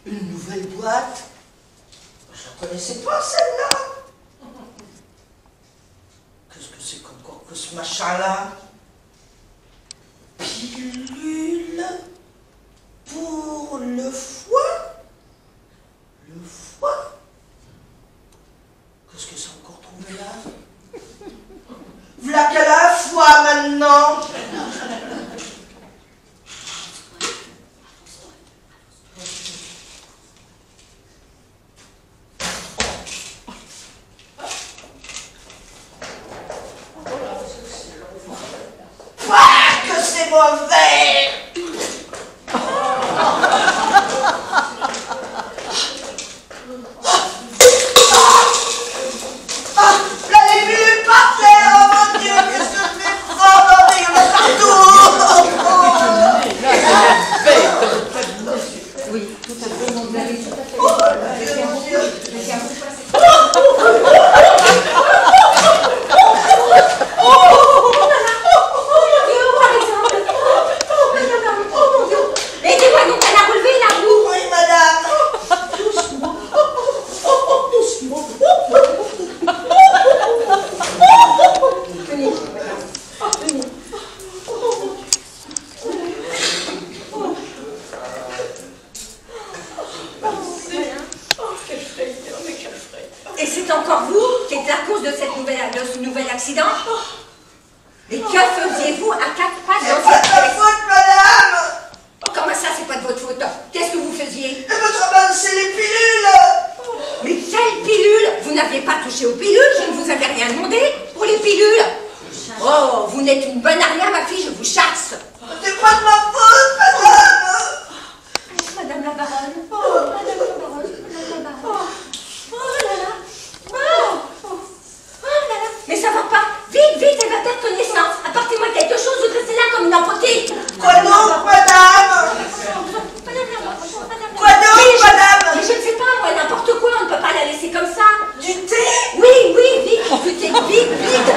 Une nouvelle boîte. Je ne connaissais pas celle-là. Qu'est-ce que c'est encore que ce machin-là? Pilule pour le foie? Le foie? Qu'est-ce que c'est encore trouvé là? V'là qu'elle a un foie maintenant. Mauvais. Là, les pilules par terre, oh mon Dieu, qu'est-ce que je vais prendre? Il y en a partout. Oui, tout à fait, vous avez tout à fait. Oh mon Dieu. Et c'est encore vous qui êtes la cause de ce nouvel accident? Mais que faisiez-vous à 4 pattes dans C'est pas cette de ma faute, madame. Comment ça, c'est pas de votre faute? Qu'est-ce que vous faisiez? Et votre c'est les pilules. Mais quelles pilules? Vous n'aviez pas touché aux pilules, je ne vous avais rien demandé pour les pilules. Oh, vous n'êtes une bonne à rien, ma fille, je vous chasse. C'est pas de ma faute, madame. Madame la baronne. Oh, madame la baronne. Madame la baronne. Oh là là. Oh là là. Mais ça va pas. Vite, vite, elle va perdre connaissance. Apportez-moi quelque chose, vous restez là comme une empotée. Quoi donc, madame? Quoi donc, madame? Mais je ne sais pas, moi, n'importe quoi, on ne peut pas la laisser comme ça. Du thé? Oui, oui, vite, du thé, vite, vite.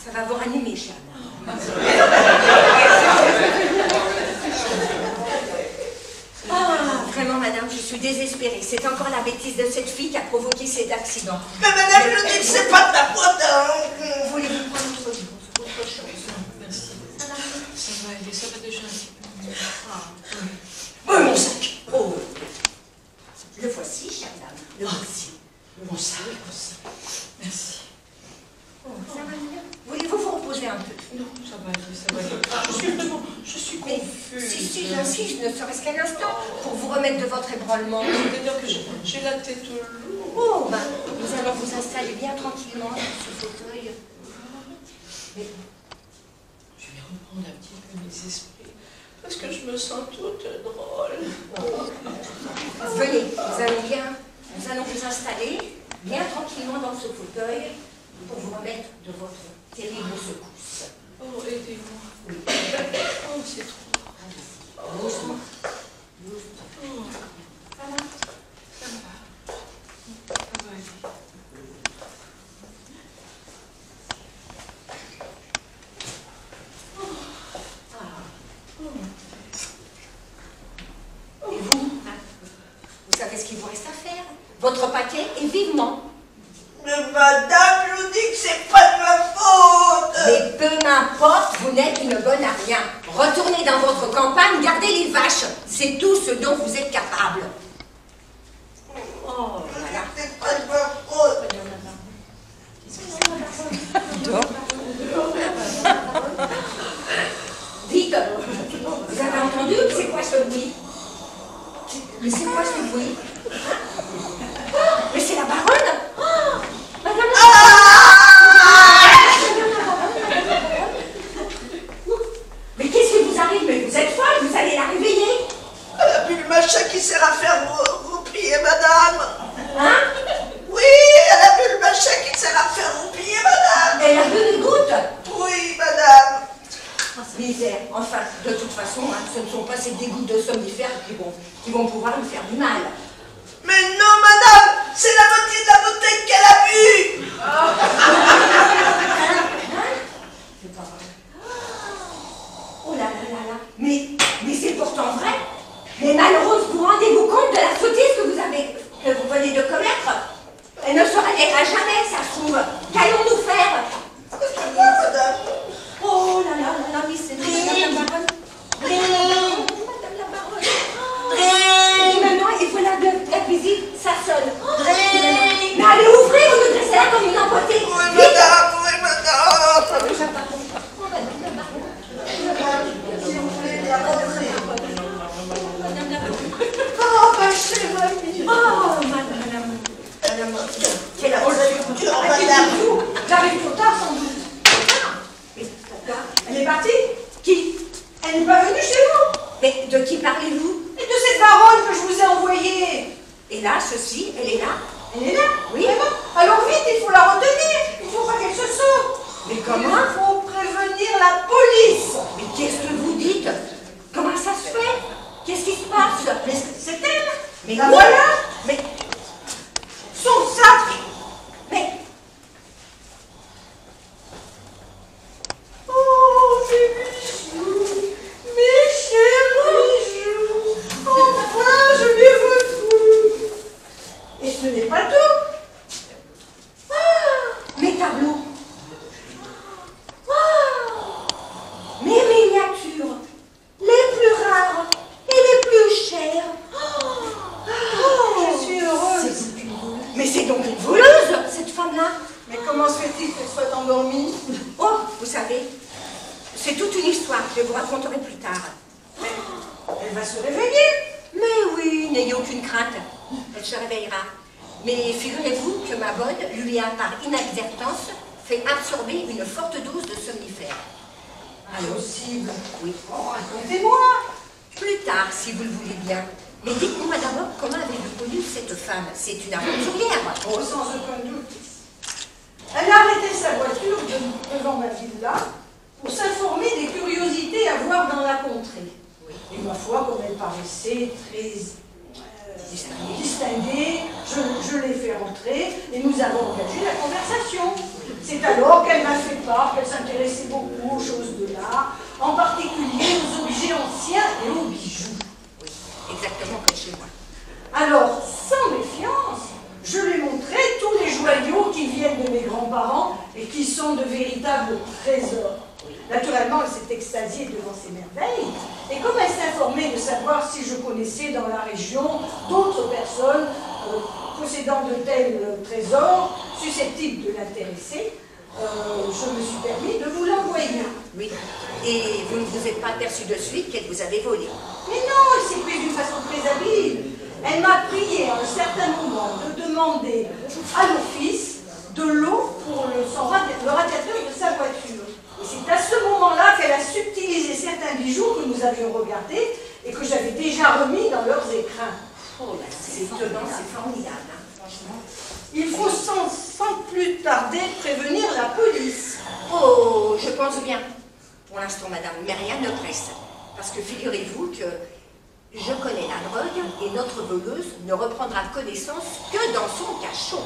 Ça va vous ranimer, chère. Vraiment, madame, je suis désespérée. C'est encore la bêtise de cette fille qui a provoqué cet accident. Mais madame, je dis que c'est pas de ta faute, hein. Voulez-vous prendre autre chose? un peu. Non, ça va aller, ça va aller. Je suis confuse. Si, j'insiste, ne serait-ce qu'un instant, pour vous remettre de votre ébranlement. C'est-à-dire que j'ai la tête lourde. Oh, ben, nous allons vous installer bien tranquillement sur ce fauteuil. Mais... Je vais reprendre un petit peu mes esprits, parce que je me sens toute drôle. Venez, nous allons vous installer bien tranquillement dans ce fauteuil pour vous remettre de votre terrible secousse. Oh, aidez-moi. Oui. Oh, c'est trop. Doucement. Oh. Ça va? Ça va. Ça va aller. Et vous? Vous savez ce qu'il vous reste à faire? Votre paquet et vivement. Mais madame, je vous dis que c'est pas de ma faute. Mais peu m'importe, vous n'êtes une bonne à rien. Retournez dans votre campagne, gardez les vaches. C'est tout ce dont vous êtes capable. Oh, voilà. C'est pas de ma faute. Dites, vous avez entendu? C'est quoi ce bruit? Mais c'est quoi ce bruit? Mais c'est la baronne! Oh, madame la Mais qu'est-ce qui vous arrive? Mais vous êtes folle, vous allez la réveiller! Elle a bu le machin qui sert à faire vos pieds, madame. Hein? Oui, elle a bu le machin qui sert à faire vos pieds, madame. Elle a bu une goutte? Oui, madame. Misère. Enfin, de toute façon, hein, ce ne sont pas ces dégoûts de somnifères qui vont pouvoir lui faire du mal. Mais non, madame, c'est la moitié de la bouteille qu'elle a bu. C'est pas vrai. Oh là là là là. Mais c'est pourtant vrai. Mais malheureuse, vous rendez-vous compte de la sottise que vous venez de commettre? Elle ne se réveillera jamais, ça se trouve. Qu'allons-nous faire? Madame. Oh là là là là, mais c'est Madame la baronne. Madame la baronne. Et maintenant, il faut la cuisine, ça sonne. Mais allez ouvrir, vous me dressez là comme une empotée. Oui, madame, oui, madame. Oh, Madame la baronne. Si vous voulez bien rentrer. Madame la baronne. Oh, ma chère amie. Oh, madame. Quelle Oh, la culture, madame. J'arrive trop tard sans doute. Mais pourquoi? Elle est partie? Qui? Elle n'est pas venue chez vous? Mais de qui parlez-vous? Et de cette baronne que je vous ai envoyée. Et là, ceci, elle est là? Elle est là? Oui. Vraiment? Alors vite, il faut la retenir. Il ne faut pas qu'elle se sauve. Mais Il comment? faut prévenir la police. Mais qu'est-ce que vous dites? Comment ça se fait? Qu'est-ce qui se passe? Mais c'est elle. Mais La oui. voilà. Mais, Son sac. mais, Oh, mes bijoux. Mes chers bijoux. Enfin, je les retrouve. Et ce n'est pas tout. mes tableaux. Mes miniatures, les plus rares et les plus chères. Je suis heureuse. Mais c'est donc une voleuse, cette femme-là. Mais comment se fait-il qu'elle soit endormie? Oh, vous savez, c'est toute une histoire, je vous raconterai plus tard. Elle va se réveiller. Mais oui, n'ayez aucune crainte, elle se réveillera. Mais figurez-vous que ma bonne lui a par inadvertance fait absorber une forte dose de somnifères. Impossible. Oui. Oh, racontez-moi. Plus tard, si vous le voulez bien. Mais dites-moi d'abord, comment avez-vous connu cette femme? C'est une aventurière. Oh, sans aucun doute. Elle a arrêté sa voiture devant ma villa pour s'informer des curiosités à voir dans la contrée. Et ma foi, comme elle paraissait très distinguée, je l'ai fait rentrer et nous avons engagé la conversation. C'est alors qu'elle m'a fait part qu'elle s'intéressait beaucoup aux choses de l'art, en particulier aux objets anciens et aux bijoux. Oui, exactement comme chez moi. Alors, sans méfiance, je lui ai montré tous les joyaux qui viennent de mes grands-parents et qui sont de véritables trésors. Naturellement, elle s'est extasiée devant ces merveilles, et comme elle s'informait de savoir si je connaissais dans la région d'autres personnes possédant de tels trésors susceptibles de l'intéresser, je me suis permis de vous l'envoyer. Oui. Et vous ne vous êtes pas aperçu de suite qu'elle vous avait volé. Mais non, elle s'est prise d'une façon très habile. Elle m'a prié à un certain moment de demander à mon fils de l'eau pour le radiateur de sa voiture. Et c'est à ce moment-là qu'elle a subtilisé certains bijoux que nous avions regardés et que j'avais déjà remis dans leurs écrins. Oh là, c'est étonnant, c'est formidable, hein, franchement. Il faut sans plus tarder prévenir la police. Oh, je pense bien. Pour l'instant, madame, mais rien ne presse. Parce que figurez-vous que je connais la drogue et notre voleuse ne reprendra connaissance que dans son cachot.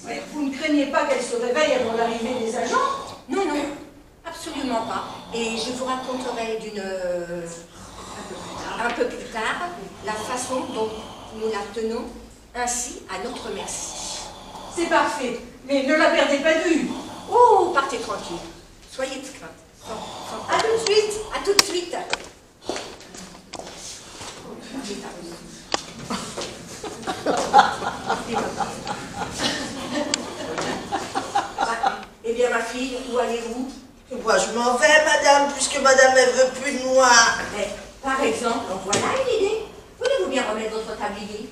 Mais vous ne craignez pas qu'elle se réveille avant l'arrivée des agents? Non, non, absolument pas. Et je vous raconterai un peu plus tard la façon dont nous la tenons ainsi à notre merci. C'est parfait, mais ne la perdez pas de vue. Oh, partez tranquille. Soyez de crainte. À tout de suite, à tout de suite. Eh bien, ma fille, où allez-vous? Moi, je m'en vais, madame, puisque madame, elle veut plus de moi. Mais, par exemple, voilà une idée. Voulez-vous bien remettre votre tablier?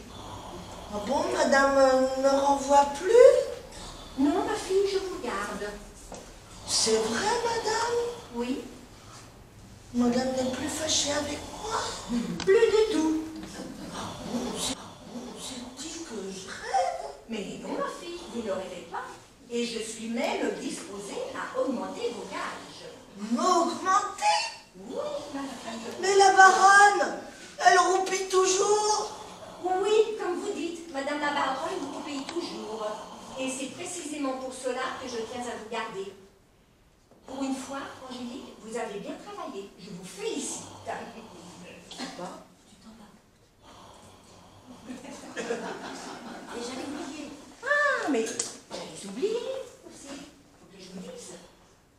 Ah bon, madame ne renvoie plus? Non, ma fille, je vous garde. C'est vrai, madame? Oui. Madame n'est plus fâchée avec moi? Plus du tout. C'est dit que je rêve. Mais non, ma fille, vous ne rêvez pas. Et je suis même disposée à augmenter vos gages. M'augmenter? Oui, ma fille. Mais la baronne, elle roupille toujours. Oui, comme vous dites, madame la baronne vous roupille toujours. Et c'est précisément pour cela que je tiens à vous garder. Pour une fois, Angélique, vous avez bien travaillé. Je vous félicite. Bah, tu t'en vas. Et j'avais oublié. Ah, mais j'avais oublié aussi. Faut que je vous dise.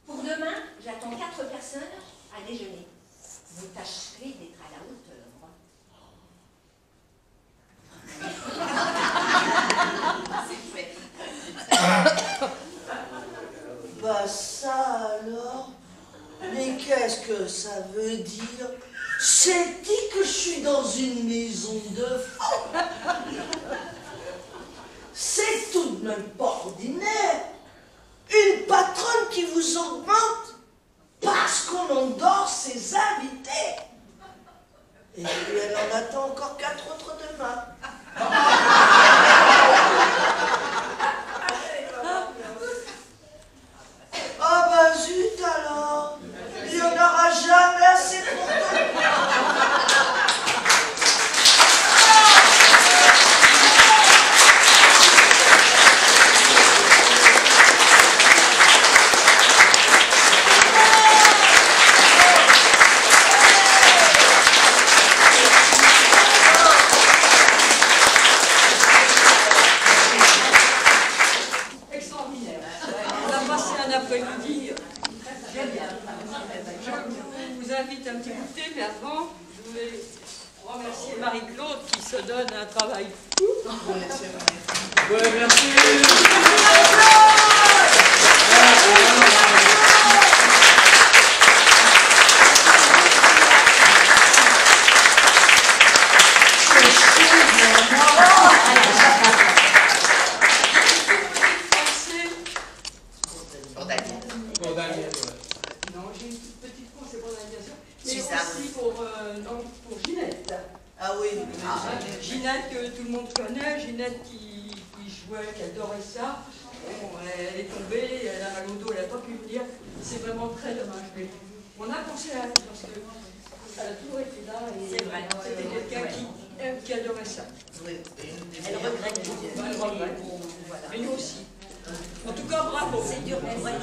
Pour demain, j'attends 4 personnes à déjeuner. Vous tâcherez d'être à la hauteur. C'est fait. Bah ça alors? Mais qu'est-ce que ça veut dire? C'est dit que je suis dans une maison de fous. C'est tout de même pas ordinaire. Une patronne qui vous augmente parce qu'on endort ses invités. Et puis elle en attend encore 4 autres demain. Ah bah zut alors, il n'y en aura jamais assez pour tout. Extraordinaire. On a passé un après-midi génial. Je vous invite un petit goûter, mais avant, je voulais remercier Marie-Claude qui se donne un travail fou. Ouais, merci. Pour Daniel, non, j'ai une petite pensée pour l'animation, mais Suzanne. aussi pour Ginette. Ah oui. Ginette que tout le monde connaît, Ginette qui jouait, qui adorait ça. Bon, elle est tombée, elle a mal au dos, elle n'a pas pu venir. C'est vraiment très dommage. Mais on a pensé à elle parce qu'elle a toujours été là et C'est vrai. c'était quelqu'un qui adorait ça. Oui. Elle regrette. Elle regrette. Et nous aussi. En tout cas, bravo. C'est dur pour elle.